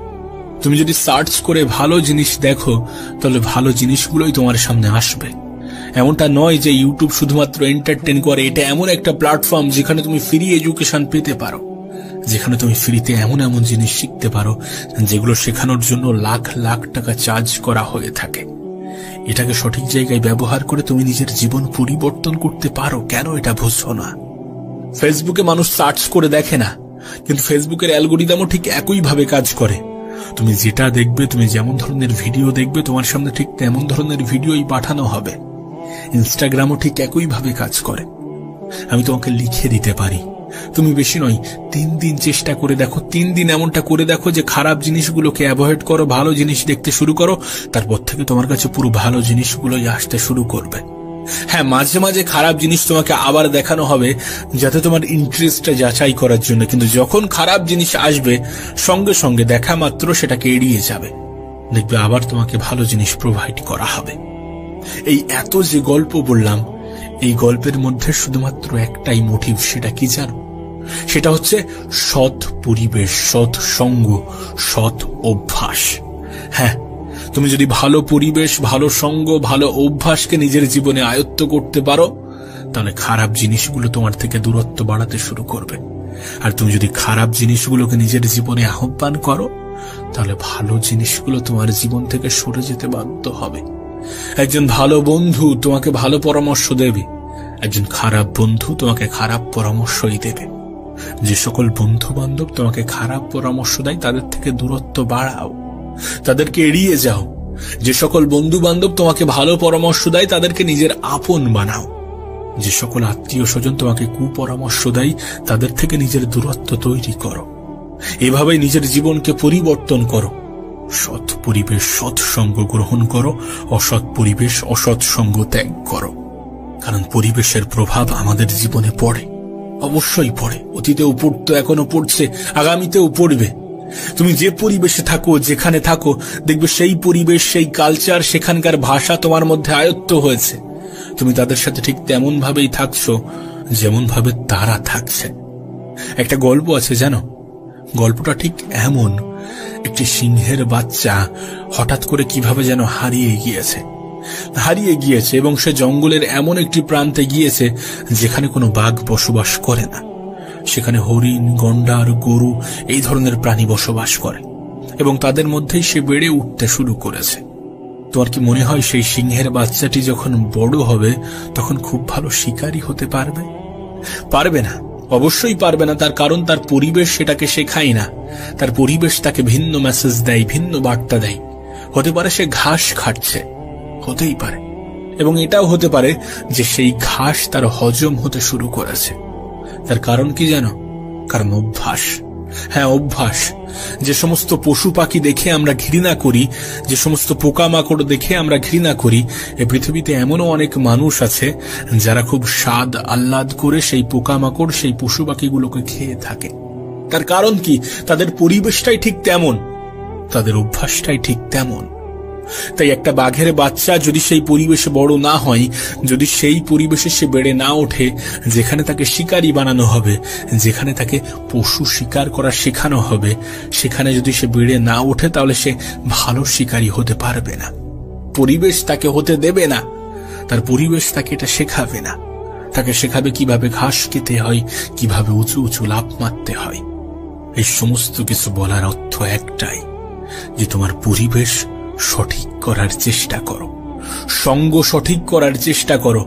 তুমি যদি সার্চ করে ভালো জিনিস দেখো, তাহলে ভালো জিনিসগুলোই তোমার সামনে আসবে। এমনটা নয় যে ইউটিউব শুধুমাত্র এন্টারটেইন করে। এটা এমন একটা প্ল্যাটফর্ম যেখানে তুমি ফ্রি এডুকেশন পেতে পারো, যেখানে তুমি ফ্রিতে এমন এমন জিনিস শিখতে পারো যেগুলো শেখানোর জন্য লাখ লাখ টাকা চার্জ করা হয়ে থাকে। এটাকে সঠিক জায়গায় ব্যবহার করে তুমি নিজের জীবন পরিবর্তন করতে পারো। কেন এটা বুঝছো না? ফেসবুকে মানুষ সার্চ করে দেখে না, কিন্তু ফেসবুকের অ্যালগরিদমও ঠিক একইভাবে কাজ করে। তুমি যেটা দেখবে, তুমি যেমন ধরনের ভিডিও দেখবে, তোমার সামনে ঠিক তেমন ধরনের ভিডিওই পাঠানো হবে। ইনস্টাগ্রামও ঠিক একইভাবে কাজ করে। আমি তোমাকে লিখে দিতে পারি, তুমি বেশি নয় 3 দিন চেষ্টা করে দেখো, 3 দিন এমনটা করে দেখো যে খারাপ জিনিসগুলোকে অ্যাভয়েড করো, ভালো জিনিস দেখতে শুরু করো। তারপর থেকে তোমার কাছে পুরো ভালো জিনিসগুলোই আসতে শুরু করবে। হ্যাঁ, মাঝে মাঝে খারাপ জিনিস তোমাকে আবার দেখানো হবে যাতে তোমার ইন্টারেস্টটা যাচাই করার জন্য, কিন্তু যখন খারাপ জিনিস আসবে সঙ্গে সঙ্গে দেখা মাত্র সেটাকে এড়িয়ে যাবে। দেখবে আবার তোমাকে ভালো জিনিস প্রোভাইড করা হবে। এই এত যে গল্প বললাম, এই গল্পের মধ্যে শুধুমাত্র একটাই মোটিভ, সেটা কি জানো? সেটা হচ্ছে সৎ পরিবেশ, সৎ সঙ্গ, সৎ অভ্যাস। হ্যাঁ, তুমি যদি ভালো পরিবেশ, ভালো সঙ্গ, ভালো অভ্যাসকে নিজের জীবনে আয়ত্ত করতে পারো, তাহলে খারাপ জিনিসগুলো তোমার থেকে দূরত্ব বাড়াতে শুরু করবে। আর তুমি যদি খারাপ জিনিসগুলোকে নিজের জীবনে আহ্বান করো, তাহলে ভালো জিনিসগুলো তোমার জীবন থেকে সরে যেতে বাধ্য হবে। একজন ভালো বন্ধু তোমাকে ভালো পরামর্শ দেবে, একজন খারাপ বন্ধু তোমাকে খারাপ পরামর্শই দেবে। যে সকল বন্ধু বান্ধব তোমাকে খারাপ পরামর্শ দেয়, তাদের থেকে দূরত্ব বাড়াও, তাদেরকে এড়িয়ে যাও। যে সকল বন্ধু বান্ধব তোমাকে ভালো পরামর্শ দেয়, তাদেরকে নিজের আপন বানাও। যে সকল আত্মীয় স্বজন তোমাকে কুপরামর্শ দেয়, তাদের থেকে নিজের দূরত্ব তৈরি করো। এভাবেই নিজের জীবনকে পরিবর্তন করো। সৎ পরিবেশ, সৎ সঙ্গ গ্রহণ করো, অসৎ পরিবেশ, অসৎ সঙ্গ ত্যাগ করো। কারণ পরিবেশের প্রভাব আমাদের জীবনে পড়ে, অবশ্যই পড়ে। অতীতেও পড়তো, এখনো পড়ছে, আগামীতেও পড়বে। তুমি যে পরিবেশে থাকো, যেখানে থাকো, দেখবে সেই পরিবেশ, সেই কালচার, সেখানকার ভাষা তোমার মধ্যে আয়ত্ত হয়েছে। তুমি তাদের সাথে ঠিক তেমন ভাবেই থাকছো যেমন ভাবে তারা থাকছে। একটা গল্প আছে জানো, গল্পটা ঠিক এমন, একটি সিংহের বাচ্চা হঠাৎ করে কিভাবে যেন হারিয়ে গিয়েছে এবং সে জঙ্গলের এমন একটি প্রান্তে গিয়েছে যেখানে কোনো বাঘ বসবাস করে না। সেখানে হরিণ, গন্ডার, গরু এই ধরনের প্রাণী বসবাস করে এবং তাদের মধ্যেই সে বেড়ে উঠতে শুরু করেছে। তোমার কি মনে হয় সেই সিংহের বাচ্চাটি যখন বড় হবে তখন খুব ভালো শিকারী হতে পারবে? পারবে না, অবশ্যই পারবে না। তার কারণ তার পরিবেশ সেটাকে শেখায় না। তার পরিবেশ তাকে ভিন্ন মেসেজ দেয়, ভিন্ন বার্তা দেয়। হতে পারে সে ঘাস খাচ্ছে, হতেই পারে, এবং এটাও হতে পারে যে সেই ঘাস তার হজম হতে শুরু করেছে। তার কারণ কি জানো? কারণ অভ্যাস। হ্যাঁ, অভ্যাস। যে সমস্ত পশু পাখি দেখে আমরা ঘৃণা করি, যে সমস্ত পোকামাকড় দেখে আমরা ঘৃণা করি, এই পৃথিবীতে এমনও অনেক মানুষ আছে যারা খুব স্বাদ আহ্লাদ করে সেই পোকামাকড়, সেই পশু পাখিগুলোকে খেয়ে থাকে। তার কারণ কি? তাদের পরিবেশটাই ঠিক তেমন, তাদের অভ্যাসটাই ঠিক তেমন। তাই একটা বাঘের বাচ্চা যদি সেই পরিবেশে বড় না হয়, যদি সেই পরিবেশে সে বেড়ে না ওঠে যেখানে তাকে শিকারী বানানো হবে, যেখানে তাকে পশু শিকার করা শেখানো হবে, সেখানে যদি সে বেড়ে না ওঠে, তাহলে সে ভালো শিকারী হতে পারবে না। পরিবেশ তাকে হতে দেবে না, তার পরিবেশ তাকে এটা শেখাবে না। তাকে শেখাবে কিভাবে ঘাস খেতে হয়, কিভাবে উঁচু উঁচু লাফ মারতে হয়। এই সমস্ত কিছু বলার অর্থ একটাই, যে তোমার পরিবেশ সঠিক করার চেষ্টা করো, সঙ্গ সঠিক করার চেষ্টা করো,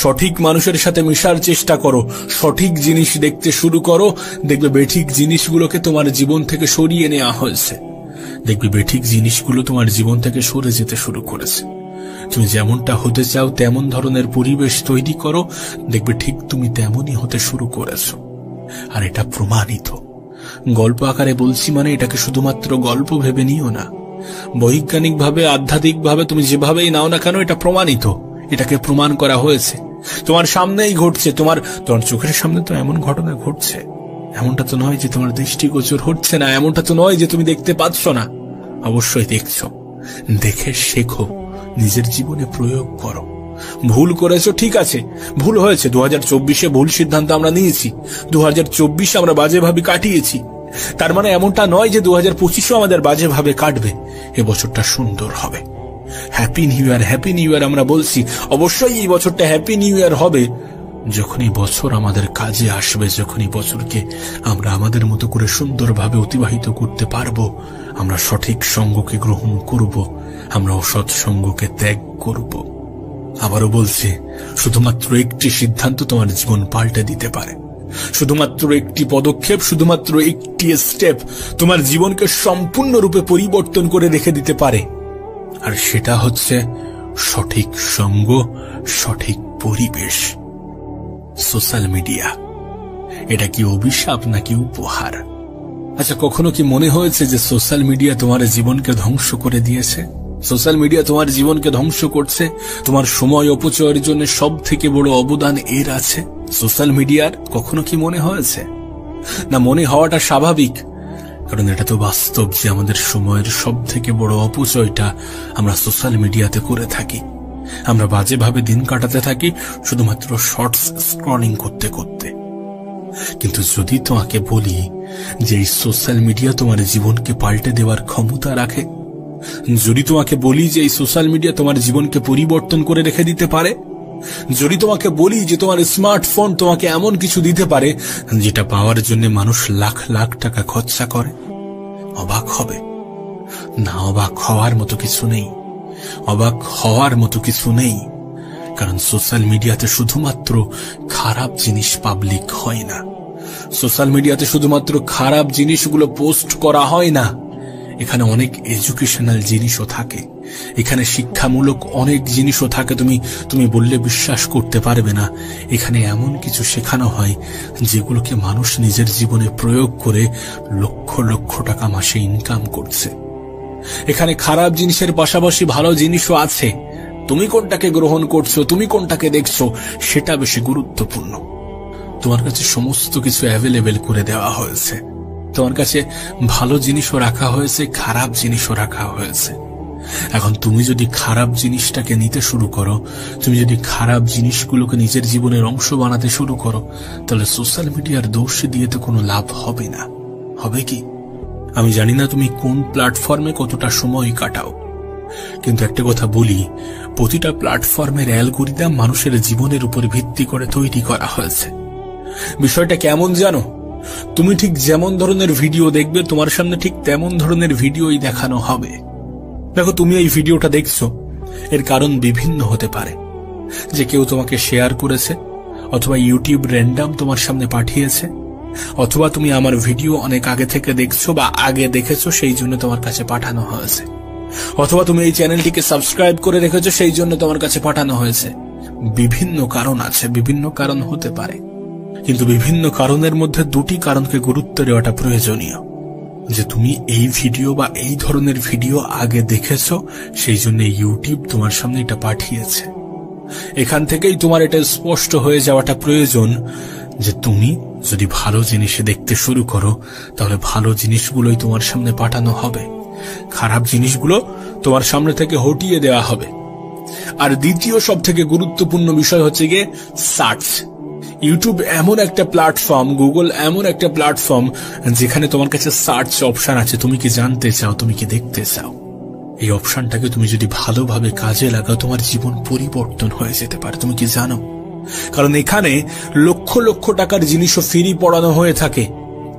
সঠিক মানুষের সাথে মেশার চেষ্টা করো, সঠিক জিনিস দেখতে শুরু করো। দেখবে বেঠিক জিনিসগুলোকে তোমার জীবন থেকে সরিয়ে নেওয়া হয়েছে। দেখবে বেঠিক জিনিসগুলো তোমার জীবন থেকে সরে যেতে শুরু করেছে। তুমি যেমনটা হতে চাও তেমন ধরনের পরিবেশ তৈরি করো, দেখবে ঠিক তুমি তেমনই হতে শুরু করেছো। আর এটা প্রমাণিত। গল্প আকারে বলছি মানে এটাকে শুধুমাত্র গল্প ভেবে নিও না। বৈজ্ঞানিকভাবে, আধ্যাত্মিকভাবে তুমি যেভাবেই নাও না কেন, এটা প্রমাণিত, এটাকে প্রমাণ করা হয়েছে। তোমার সামনেই ঘটছে, তোমার চোখের সামনে তো এমন ঘটনা ঘটছে। এমনটা তো নয় যে তোমার দৃষ্টিগোচর হচ্ছে না, এমনটা তো নয় যে তুমি দেখতে পাচ্ছ না। অবশ্যই দেখছো। দেখে শেখো, নিজের জীবনে প্রয়োগ করো। ভুল করেছো, ঠিক আছে, ভুল হয়েছে। 2024-এ ভুল সিদ্ধান্ত আমরা নিয়েছি, 2024 আমরা বাজেভাবে কাটিয়েছি। তার মানে এমনটা নয় যে 2025-ও আমাদের বাজেভাবে কাটবে। এ বছরটা সুন্দর হবে। Happy new year, happy new year আমরা বলছি। অবশ্যই এই বছরটা হ্যাপি নিউ ইয়ার হবে যখন এই বছর আমাদের কাজে আসবে, যখন এই বছরকে আমরা আমাদের মতো করে সুন্দরভাবে অতিবাহিত করতে পারবো। আমরা সঠিক সঙ্গকে গ্রহণ করব, আমরা অসৎ সঙ্গকে ত্যাগ করব। আবারও বলছি, শুধুমাত্র একটি সিদ্ধান্ত তোমার জীবন পাল্টে দিতে পারে। শুধুমাত্র একটি পদক্ষেপ, শুধুমাত্র একটি স্টেপ তোমার জীবনকে সম্পূর্ণরূপে পরিবর্তন করে রেখে দিতে পারে। আর সেটা হচ্ছে সঠিক সঙ্গ, সঠিক পরিবেশ। সোশ্যাল মিডিয়া এটা কি অভিশাপ নাকি উপহার? আচ্ছা, কখনো কি মনে হয়েছে যে সোশ্যাল মিডিয়া তোমার জীবনকে ধ্বংস করে দিয়েছে? সোশ্যাল মিডিয়া তোমার জীবনকে ধ্বংস করছে। তোমার সময় অপচয়ের জন্য সব থেকে বড় অবদান এর আছে সোশ্যাল মিডিয়ার। কখনো কি মনে হয়েছে? না, মনে হওয়াটা স্বাভাবিক, কারণ এটা তো বাস্তব যে আমাদের সময়ের সব থেকে বড় অপচয়টা আমরা সোশ্যাল মিডিয়াতে করে থাকি। আমরা বাজেভাবে দিন কাটাতে থাকি শুধুমাত্র শর্টস স্ক্রলিং করতে করতে। কিন্তু যদি তোমাকে বলি যে এই সোশ্যাল মিডিয়া তোমার জীবনকে পাল্টে দেওয়ার ক্ষমতা রাখে, যদি তোমাকে বলি যে এই সোশ্যাল মিডিয়া তোমার জীবনকে পরিবর্তন করে রেখে দিতে পারে, যদি তোমাকে বলি যে তোমার স্মার্টফোন তোমাকে এমন কিছু দিতে পারে যেটা পাওয়ার জন্য মানুষ লাখ লাখ টাকা খরচা করে, অবাক হবে না? অবাক হওয়ার মতো কিছু নেই, অবাক হওয়ার মতো কিছু নেই। কারণ সোশ্যাল মিডিয়াতে শুধুমাত্র খারাপ জিনিস পাবলিক হয় না, সোশ্যাল মিডিয়াতে শুধুমাত্র খারাপ জিনিসগুলো পোস্ট করা হয় না। এখানে অনেক এডুকেশনাল জিনিসও থাকে, এখানে শিক্ষামূলক অনেক জিনিসও থাকে। তুমি বললে বিশ্বাস করতে পারবে না। এখানে এমন কিছু শেখানো হয় যেগুলোকে মানুষ নিজের জীবনে প্রয়োগ করে লক্ষ লক্ষ টাকা মাসে ইনকাম করছে। এখানে খারাপ জিনিসের পাশাপাশি ভালো জিনিসও আছে। তুমি কোনটাকে গ্রহণ করছো, তুমি কোনটাকে দেখছো, সেটা বেশি গুরুত্বপূর্ণ। তোমার কাছে সমস্ত কিছু অ্যাভেলেবেল করে দেওয়া হয়েছে। তোমার কাছে ভালো জিনিসও রাখা হয়েছে, খারাপ জিনিসও রাখা হয়েছে। এখন তুমি যদি খারাপ জিনিসটাকে নিতে শুরু করো, তুমি যদি খারাপ জিনিসগুলোকে নিজের জীবনের অংশ বানাতে শুরু করো, তাহলে সোশ্যাল মিডিয়ার দোষ দিয়ে তো কোনো লাভ হবে না। হবে কি? আমি জানি না তুমি কোন প্ল্যাটফর্মে কতটা সময় কাটাও, কিন্তু একটা কথা বলি, প্রতিটা প্ল্যাটফর্মের অ্যালগরিদম মানুষের জীবনের উপর ভিত্তি করে তৈরি করা হয়েছে। বিষয়টা কেমন জানো? তুমি ঠিক যেমন ধরনের ভিডিও দেখবে, তোমার সামনে ঠিক তেমন ধরনের ভিডিওই দেখানো হবে। দেখো, তুমি এই ভিডিওটা দেখছো, এর কারণ বিভিন্ন হতে পারে। যে কেউ তোমাকে শেয়ার করেছে, অথবা ইউটিউব র্যান্ডম তোমার সামনে পাঠিয়েছে, অথবা তুমি আমার ভিডিও অনেক আগে থেকে দেখছো বা আগে দেখেছো, সেই জন্য তোমার কাছে পাঠানো হয়েছে, অথবা তুমি এই চ্যানেলটিকে সাবস্ক্রাইব করে রেখেছো, সেই জন্য তোমার কাছে পাঠানো হয়েছে। বিভিন্ন কারণ আছে, বিভিন্ন কারণ হতে পারে, কিন্তু বিভিন্ন কারণের মধ্যে দুটি কারণকে গুরুত্ব দেওয়াটা প্রয়োজনীয়। যে তুমি এই ভিডিও বা এই ধরনের ভিডিও আগে দেখেছো, সেই জন্য ইউটিউব তোমার সামনে এটা পাঠিয়েছে। এখান থেকেই তোমার এটা স্পষ্ট হয়ে যাওয়াটা প্রয়োজন যে তুমি যদি ভালো জিনিস দেখতে শুরু করো, তাহলে ভালো জিনিসগুলোই তোমার সামনে পাঠানো হবে, খারাপ জিনিসগুলো তোমার সামনে থেকে হটিয়ে দেওয়া হবে। আর দ্বিতীয় সব থেকে গুরুত্বপূর্ণ বিষয় হচ্ছে গিয়ে সার্চ। ইউটিউব এমন একটা প্ল্যাটফর্ম, গুগল এমন একটা প্ল্যাটফর্ম যেখানে তোমার কাছে সার্চ অপশন আছে। তুমি কি জানতে চাও, তুমি কি দেখতে চাও, এই অপশনটাকে তুমি যদি ভালোভাবে কাজে লাগাও, তোমার জীবন পরিবর্তন হয়ে যেতে পারে। তুমি কি জানো? কারণ এখানে লক্ষ লক্ষ টাকার জিনিসও ফ্রি পড়ানো হয়ে থাকে।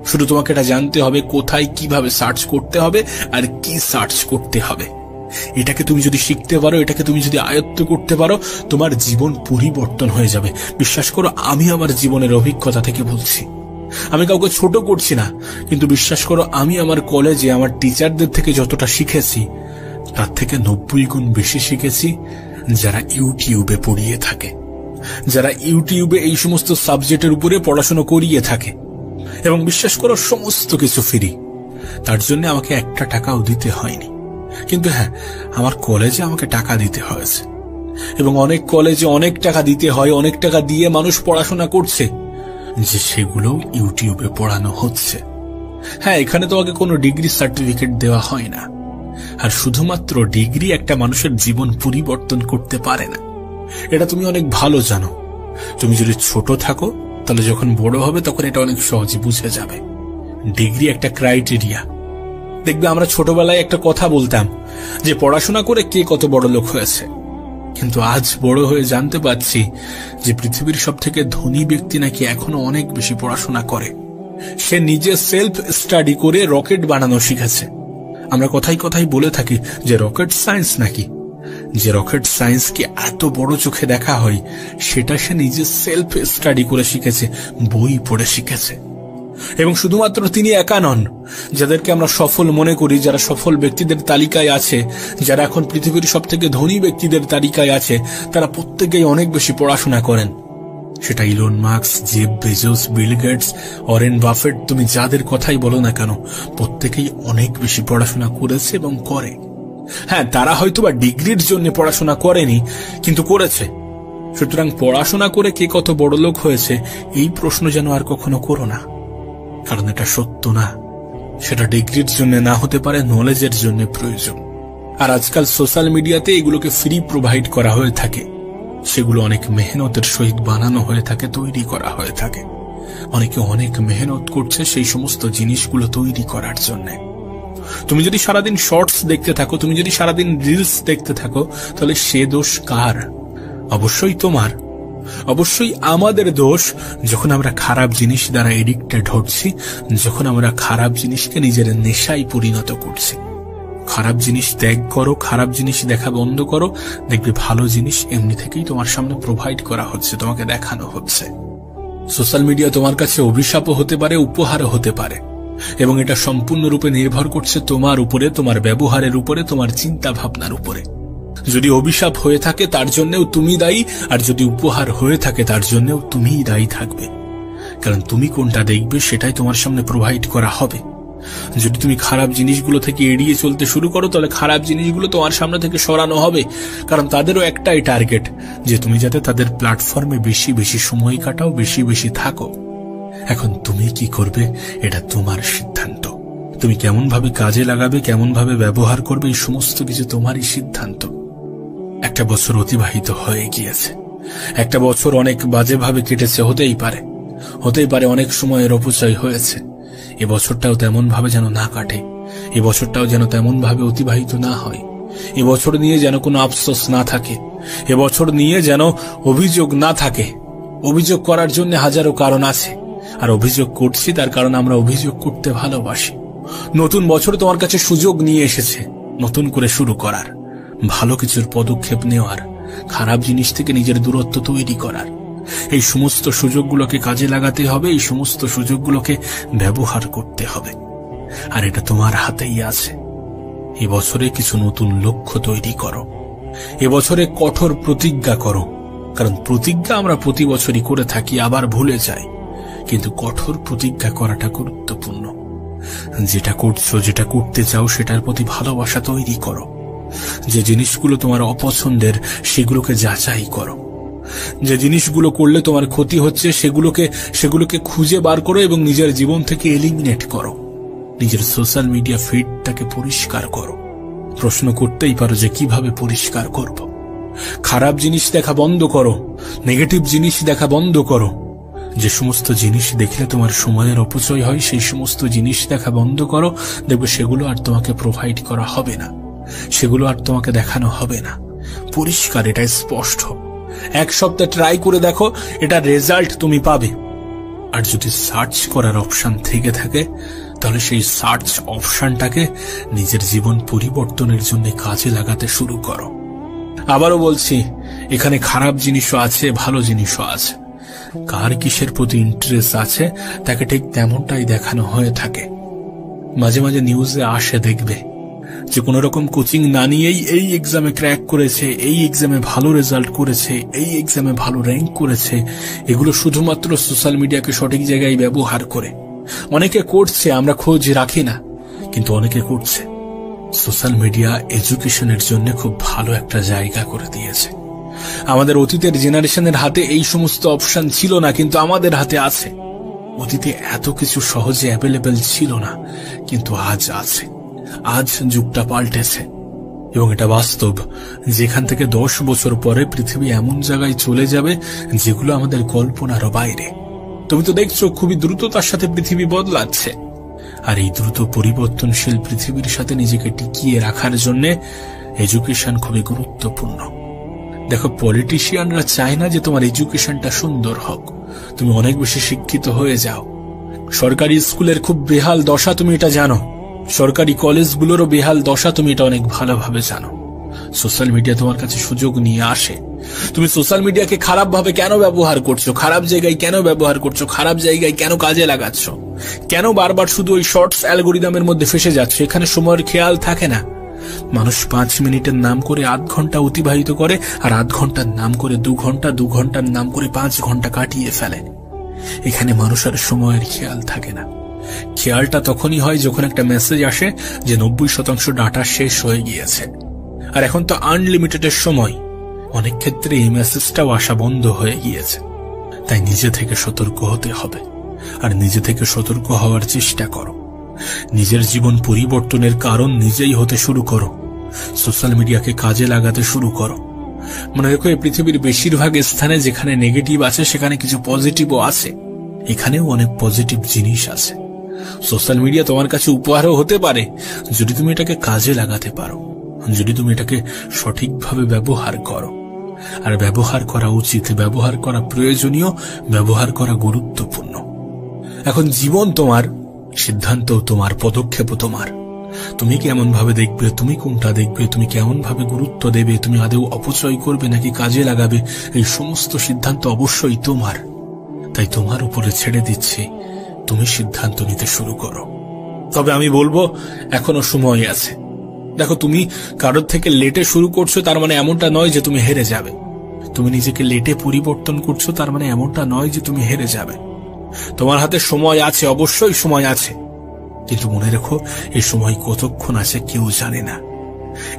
শুধু তোমাকে এটা জানতে হবে কোথায় কিভাবে সার্চ করতে হবে আর কি সার্চ করতে হবে। এটাকে তুমি যদি শিখতে পারো, এটাকে তুমি যদি আয়ত্ত করতে পারো, তোমার জীবন পরিবর্তন হয়ে যাবে। বিশ্বাস করো, আমি আমার জীবনের অভিজ্ঞতা থেকে বলছি। আমি কাউকে ছোট করছি না, কিন্তু বিশ্বাস করো, আমি আমার কলেজে আমার টিচারদের থেকে যতটা শিখেছি, তার থেকে 90 গুণ বেশি শিখেছি যারা ইউটিউবে পড়িয়ে থাকে, যারা ইউটিউবে এই সমস্ত সাবজেক্টের উপরে পড়াশোনা করিয়ে থাকে। এবং বিশ্বাস করো, সমস্ত কিছু ফ্রি, তার জন্য আমাকে একটা টাকাও দিতে হয়নি। কিন্তু হ্যাঁ, আমার কলেজে আমাকে টাকা দিতে হয়েছে, এবং অনেক কলেজে অনেক টাকা দিতে হয়, অনেক টাকা দিয়ে মানুষ পড়াশোনা করছে, যে সেগুলো ইউটিউবে পড়ানো হচ্ছে। হ্যাঁ, এখানে তোমাকে কোনো ডিগ্রি সার্টিফিকেট দেওয়া হয় না। আর শুধুমাত্র ডিগ্রি একটা মানুষের জীবন পরিবর্তন করতে পারে না, এটা তুমি অনেক ভালো জানো। তুমি যদি ছোট থাকো তাহলে যখন বড় হবে তখন এটা অনেক সহজে বুঝে যাবে। ডিগ্রি একটা ক্রাইটেরিয়া। দেখবে আমরা ছোটবেলায় একটা কথা বলতাম যে পড়াশোনা করে কে কত বড় লোক হয়েছে, কিন্তু আজ বড় হয়ে জানতে পারছি যে পৃথিবীর সব থেকে ধনী ব্যক্তি নাকি এখনো অনেক বেশি পড়াশোনা করে। সে নিজে সেলফ স্টাডি করে রকেট বানানো শিখেছে। আমরা কথাই কথাই বলে থাকি যে রকেট সায়েন্স নাকি, যে রকেট সায়েন্সকে এত বড় চোখে দেখা হয় সেটা সে নিজে সেলফ স্টাডি করে শিখেছে, বই পড়ে শিখেছে। এবং শুধুমাত্র তিনি একা নন, যাদেরকে আমরা সফল মনে করি, যারা সফল ব্যক্তিদের তালিকায় আছে, যারা এখন পৃথিবীর সব থেকে ধনী ব্যক্তিদের তালিকায় আছে, তারা প্রত্যেকেই অনেক বেশি পড়াশোনা করেন। সেটা Elon Musk, Jeff Bezos, Bill Gates, Warren Buffett, তুমি যাদের কথাই বলো না কেন, প্রত্যেকেই অনেক বেশি পড়াশোনা করেছে এবং করে। হ্যাঁ, তারা হয়তোবা ডিগ্রির জন্য পড়াশোনা করেনি, কিন্তু করেছে। সুতরাং পড়াশোনা করে কে কত বড় লোক হয়েছে এই প্রশ্ন যেন আর কখনো করো না, কারণ এটা সত্য না। সেটা ডিগ্রির জন্য না হতে পারে, নলেজের জন্য প্রয়োজন। আর আজকাল সোশ্যাল মিডিয়াতে এগুলোকে ফ্রি প্রোভাইড করা হয়ে থাকে, সেগুলো অনেক মেহনতের সহিত বানানো হয়ে থাকে, তৈরি করা হয়ে থাকে। অনেকে অনেক মেহনত করছে সেই সমস্ত জিনিসগুলো তৈরি করার জন্য। তুমি যদি সারাদিন শর্টস দেখতে থাকো, তুমি যদি সারাদিন রিলস দেখতে থাকো, তাহলে সে দোষ কার? অবশ্যই তোমার, অবশ্যই আমাদের দোষ, যখন আমরা খারাপ জিনিস দ্বারা এডিক্টেড হচ্ছি, যখন আমরা খারাপ জিনিসকে নিজের নেশায় পরিণত করছি। খারাপ জিনিস ত্যাগ করো, খারাপ জিনিস দেখা বন্ধ করো, দেখবে ভালো জিনিস এমনি থেকেই তোমার সামনে প্রোভাইড করা হচ্ছে, তোমাকে দেখানো হচ্ছে। সোশ্যাল মিডিয়া তোমার কাছে অভিশাপও হতে পারে, উপহারও হতে পারে, এবং এটা সম্পূর্ণরূপে নির্ভর করছে তোমার উপরে, তোমার ব্যবহারের উপরে, তোমার চিন্তা ভাবনার উপরে। যদি অভিশাপ হয়ে থাকে তার জন্যও তুমি দায়ী, আর যদি উপহার হয়ে থাকে তার জন্যও তুমিই দায়ী থাকবে, কারণ তুমি কোনটা দেখবে সেটাই তোমার সামনে প্রোভাইড করা হবে। যদি তুমি খারাপ জিনিসগুলো থেকে এড়িয়ে চলতে শুরু করো, তাহলে খারাপ জিনিসগুলো তোমার সামনে থেকে সরানো হবে, কারণ তাদেরও একটাই টার্গেট, যে তুমি যাতে তাদের প্ল্যাটফর্মে বেশি বেশি সময় কাটাও, বেশি বেশি থাকো। এখন তুমি কি করবে এটা তোমার সিদ্ধান্ত। তুমি কেমন ভাবে কাজে লাগাবে, কেমন ভাবে ব্যবহার করবে, এই সমস্ত কিছু তোমারই সিদ্ধান্ত। একটা বছর অতিবাহিত হয়ে গিয়েছে, একটা বছর অনেক বাজেভাবে কেটেছে, হতেই পারে অনেক সময়ের অপচয় হয়েছে। এ বছরটাও তেমন ভাবে যেন না কাটে, এ বছরটাও যেন তেমন ভাবে অতিবাহিত না হয়। এ বছর নিয়ে যেন কোনো আফসোস না থাকে, এ বছর নিয়ে যেন অভিযোগ না থাকে। অভিযোগ করার জন্য হাজারো কারণ আছে, আর অভিযোগ করছি তার কারণ আমরা অভিযোগ করতে ভালোবাসি। নতুন বছর তোমার কাছে সুযোগ নিয়ে এসেছে নতুন করে শুরু করার, ভালো কিছুর পদক্ষেপ নেওয়ার, খারাপ জিনিস থেকে নিজের দূরত্ব তৈরি করার। এই সমস্ত সুযোগগুলোকে কাজে লাগাতে হবে, এই সমস্ত সুযোগগুলোকে ব্যবহার করতে হবে, আর এটা তোমার হাতেই আছে। এবছরে কিছু নতুন লক্ষ্য তৈরি করো, এবছরে কঠোর প্রতিজ্ঞা করো, কারণ প্রতিজ্ঞা আমরা প্রতি বছরই করে থাকি, আবার ভুলে যাই, কিন্তু কঠোর প্রতিজ্ঞা করাটা গুরুত্বপূর্ণ। যেটা করছো, যেটা করতে চাও, সেটার প্রতি ভালোবাসা তৈরি করো। যে জিনিসগুলো তোমার অপছন্দের সেগুলোকে যাচাই করো, যে জিনিসগুলো করলে তোমার ক্ষতি হচ্ছে সেগুলোকে খুঁজে বার করো এবং নিজের জীবন থেকে এলিমিনেট করো। নিজের সোশ্যাল মিডিয়া ফিডটাকে পরিষ্কার করো। প্রশ্ন করতেই পারো যে কিভাবে পরিষ্কার করব। খারাপ জিনিস দেখা বন্ধ করো, নেগেটিভ জিনিস দেখা বন্ধ করো। যে সমস্ত জিনিস দেখলে তোমার সময়ের অপচয় হয় সেই সমস্ত জিনিস দেখা বন্ধ করো, দেখবে সেগুলো আর তোমাকে প্রোভাইড করা হবে না, সেগুলো আর তোমাকে দেখানো হবে না। পরিষ্কার, এটা স্পষ্ট। এক সপ্তাহ ট্রাই করে দেখো, এটা রেজাল্ট তুমি পাবে। আর যদি সার্চ করার অপশন থেকে থাকে তাহলে সেই সার্চ অপশনটাকে নিজের জীবন পরিবর্তনের জন্য কাজে লাগাতে শুরু করো। আবারও বলছি, এখানে খারাপ জিনিসও আছে, ভালো জিনিসও আছে। কার কিসের প্রতি ইন্টারেস্ট আছে তাকে ঠিক তেমনটাই দেখানো হয়ে থাকে। মাঝে মাঝে নিউজে আসে, দেখবে যে কোনো রকম কোচিং না নিয়েই এই এক্সামে ক্র্যাক করেছে, এই এক্সামে ভালো রেজাল্ট করেছে, এই এক্সামে ভালো র্যাঙ্ক করেছে। এগুলো শুধুমাত্র সোশ্যাল মিডিয়াকে সঠিক জায়গায় ব্যবহার করে। অনেকে করছে, আমরা খোঁজ রাখি না, কিন্তু অনেকে করছে। সোশ্যাল মিডিয়া এডুকেশনের জন্য খুব ভালো একটা জায়গা করে দিয়েছে। আমাদের অতীতের জেনারেশনের হাতে এই সমস্ত অপশন ছিল না, কিন্তু আমাদের হাতে আছে। অতীতে এত কিছু সহজে অ্যাভেলেবেল ছিল না, কিন্তু আজ আছে। আজ যুগটা পাল্টেছে এবং এটা বাস্তব। যেখান থেকে 10 বছর পরে পৃথিবী এমন জায়গায় চলে যাবে যেগুলো আমাদের কল্পনারও বাইরে। তুমি তো দেখছো খুবই দ্রুততার সাথে পৃথিবী বদলাচ্ছে, আর এই দ্রুত পরিবর্তনশীল পৃথিবীর সাথে নিজেকে টিকিয়ে রাখার জন্য এডুকেশন খুবই গুরুত্বপূর্ণ। দেখো, পলিটিশিয়ানরা চায় না যে তোমার এডুকেশনটা সুন্দর হোক, তুমি অনেক বেশি শিক্ষিত হয়ে যাও। সরকারি স্কুলের খুব বেহাল দশা, তুমি এটা জানো। সরকারি কলেজগুলোরও বেহাল দশা, তুমি এটা অনেক ভালোভাবে জানো। সোশ্যাল মিডিয়া তোমার কাছে সুযোগ নিয়ে আসে। তুমি সোশ্যাল মিডিয়াকে খারাপ ভাবে কেন ব্যবহার করছো, খারাপ জায়গায় কেন ব্যবহার করছো, খারাপ জায়গায় কেন কাজে লাগাচ্ছ, কেন বারবার শুধু ওই শর্টস অ্যালগোরিদমের মধ্যে ফেসে যাচ্ছে? এখানে সময়ের খেয়াল থাকে না। মানুষ 5 মিনিটের নাম করে 8 ঘন্টা অতিবাহিত করে, আর 8 ঘন্টার নাম করে 2 ঘন্টা, 2 ঘন্টার নাম করে 5 ঘন্টা কাটিয়ে ফেলে। এখানে মানুষের সময়ের খেয়াল থাকে না। খেয়ালটা তখনই হয় যখন একটা মেসেজ আসে যে 90% ডাটা শেষ হয়ে গিয়েছে। আর এখন তো আনলিমিটেডের সময়, অনেক ক্ষেত্রে এই মেসেজটাও আসা বন্ধ হয়ে গিয়েছে। তাই নিজে থেকে সতর্ক হতে হবে, আর নিজে থেকে সতর্ক হওয়ার চেষ্টা করো। নিজের জীবন পরিবর্তনের কারণ নিজেই হতে শুরু করো। সোশ্যাল মিডিয়াকে কাজে লাগাতে শুরু করো। মনে রেখো, এই পৃথিবীর বেশিরভাগ স্থানে যেখানে নেগেটিভ আছে সেখানে কিছু পজিটিভও আছে। এখানেও অনেক পজিটিভ জিনিস আছে। সোশ্যাল মিডিয়া তোমার কাছে উপহারও হতে পারে যদি তুমি এটাকে কাজে লাগাতে পারো, যদি তুমি এটাকে সঠিকভাবে ব্যবহার করো। আর ব্যবহার করা উচিত, ব্যবহার করা প্রয়োজনীয়, ব্যবহার করা গুরুত্বপূর্ণ। এখন জীবন তোমার, সিদ্ধান্ত তোমার, পদক্ষেপও তোমার। তুমি কেমন ভাবে দেখবে, তুমি কোনটা দেখবে, তুমি কেমন ভাবে গুরুত্ব দেবে, তুমি আদৌ অপচয় করবে নাকি কাজে লাগাবে, এই সমস্ত সিদ্ধান্ত অবশ্যই তোমার। তাই তোমার উপরে ছেড়ে দিচ্ছি, তুমি সিদ্ধান্ত নিতে শুরু করো। তবে আমি বলবো এখনো সময় আছে। দেখো, তুমি কারোর থেকে লেটে শুরু করছো তার মানে এমনটা নয় যে তুমি হেরে যাবে। তুমি নিজেকে লেটে পরিবর্তন করছো তার মানে এমনটা নয় যে তুমি হেরে যাবে। তোমার হাতে সময় আছে, অবশ্যই সময় আছে, কিন্তু মনে রেখো, এই সময় কতক্ষণ আছে কেউ জানে না।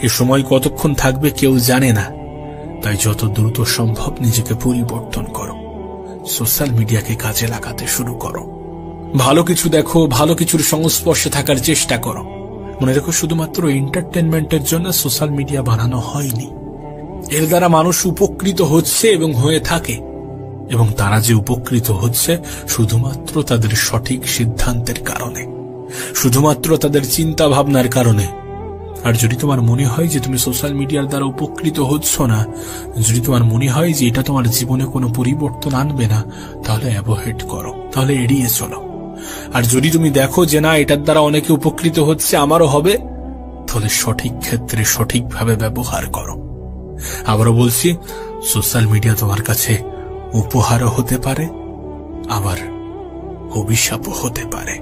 এই সময় কতক্ষণ থাকবে কেউ জানে না। তাই যত দ্রুত সম্ভব নিজেকে পরিবর্তন করো। সোশ্যাল মিডিয়াকে কাজে লাগাতে শুরু করো। ভালো কিছু দেখো, ভালো কিছুর সংস্পর্শে থাকার চেষ্টা করো। মনে রেখো, শুধুমাত্র এন্টারটেনমেন্টের জন্য সোশ্যাল মিডিয়া বানানো হয়নি। এর দ্বারা মানুষ উপকৃত হচ্ছে এবং হয়ে থাকে, এবং তারা যে উপকৃত হচ্ছে শুধুমাত্র তাদের সঠিক সিদ্ধান্তের কারণে, শুধুমাত্র তাদের চিন্তা ভাবনার কারণে। আর যদি তোমার মনে হয় যে তুমি সোশ্যাল মিডিয়ার দ্বারা উপকৃত হচ্ছ না, যদি তোমার মনে হয় যে এটা তোমার জীবনে কোনো পরিবর্তন আনবে না, তাহলে অ্যাভয়েড করো, তাহলে এড়িয়ে চলো। আর যদি তুমি দেখো যে না, এটার দ্বারা অনেকে উপকৃত হচ্ছে, আমারও হবে, তাহলে সঠিক ক্ষেত্রে সঠিকভাবে ব্যবহার করো। আবারও বলছি, সোশ্যাল মিডিয়া তোমার কাছে উপহারও হতে পারে, আবার অভিশাপও হতে পারে।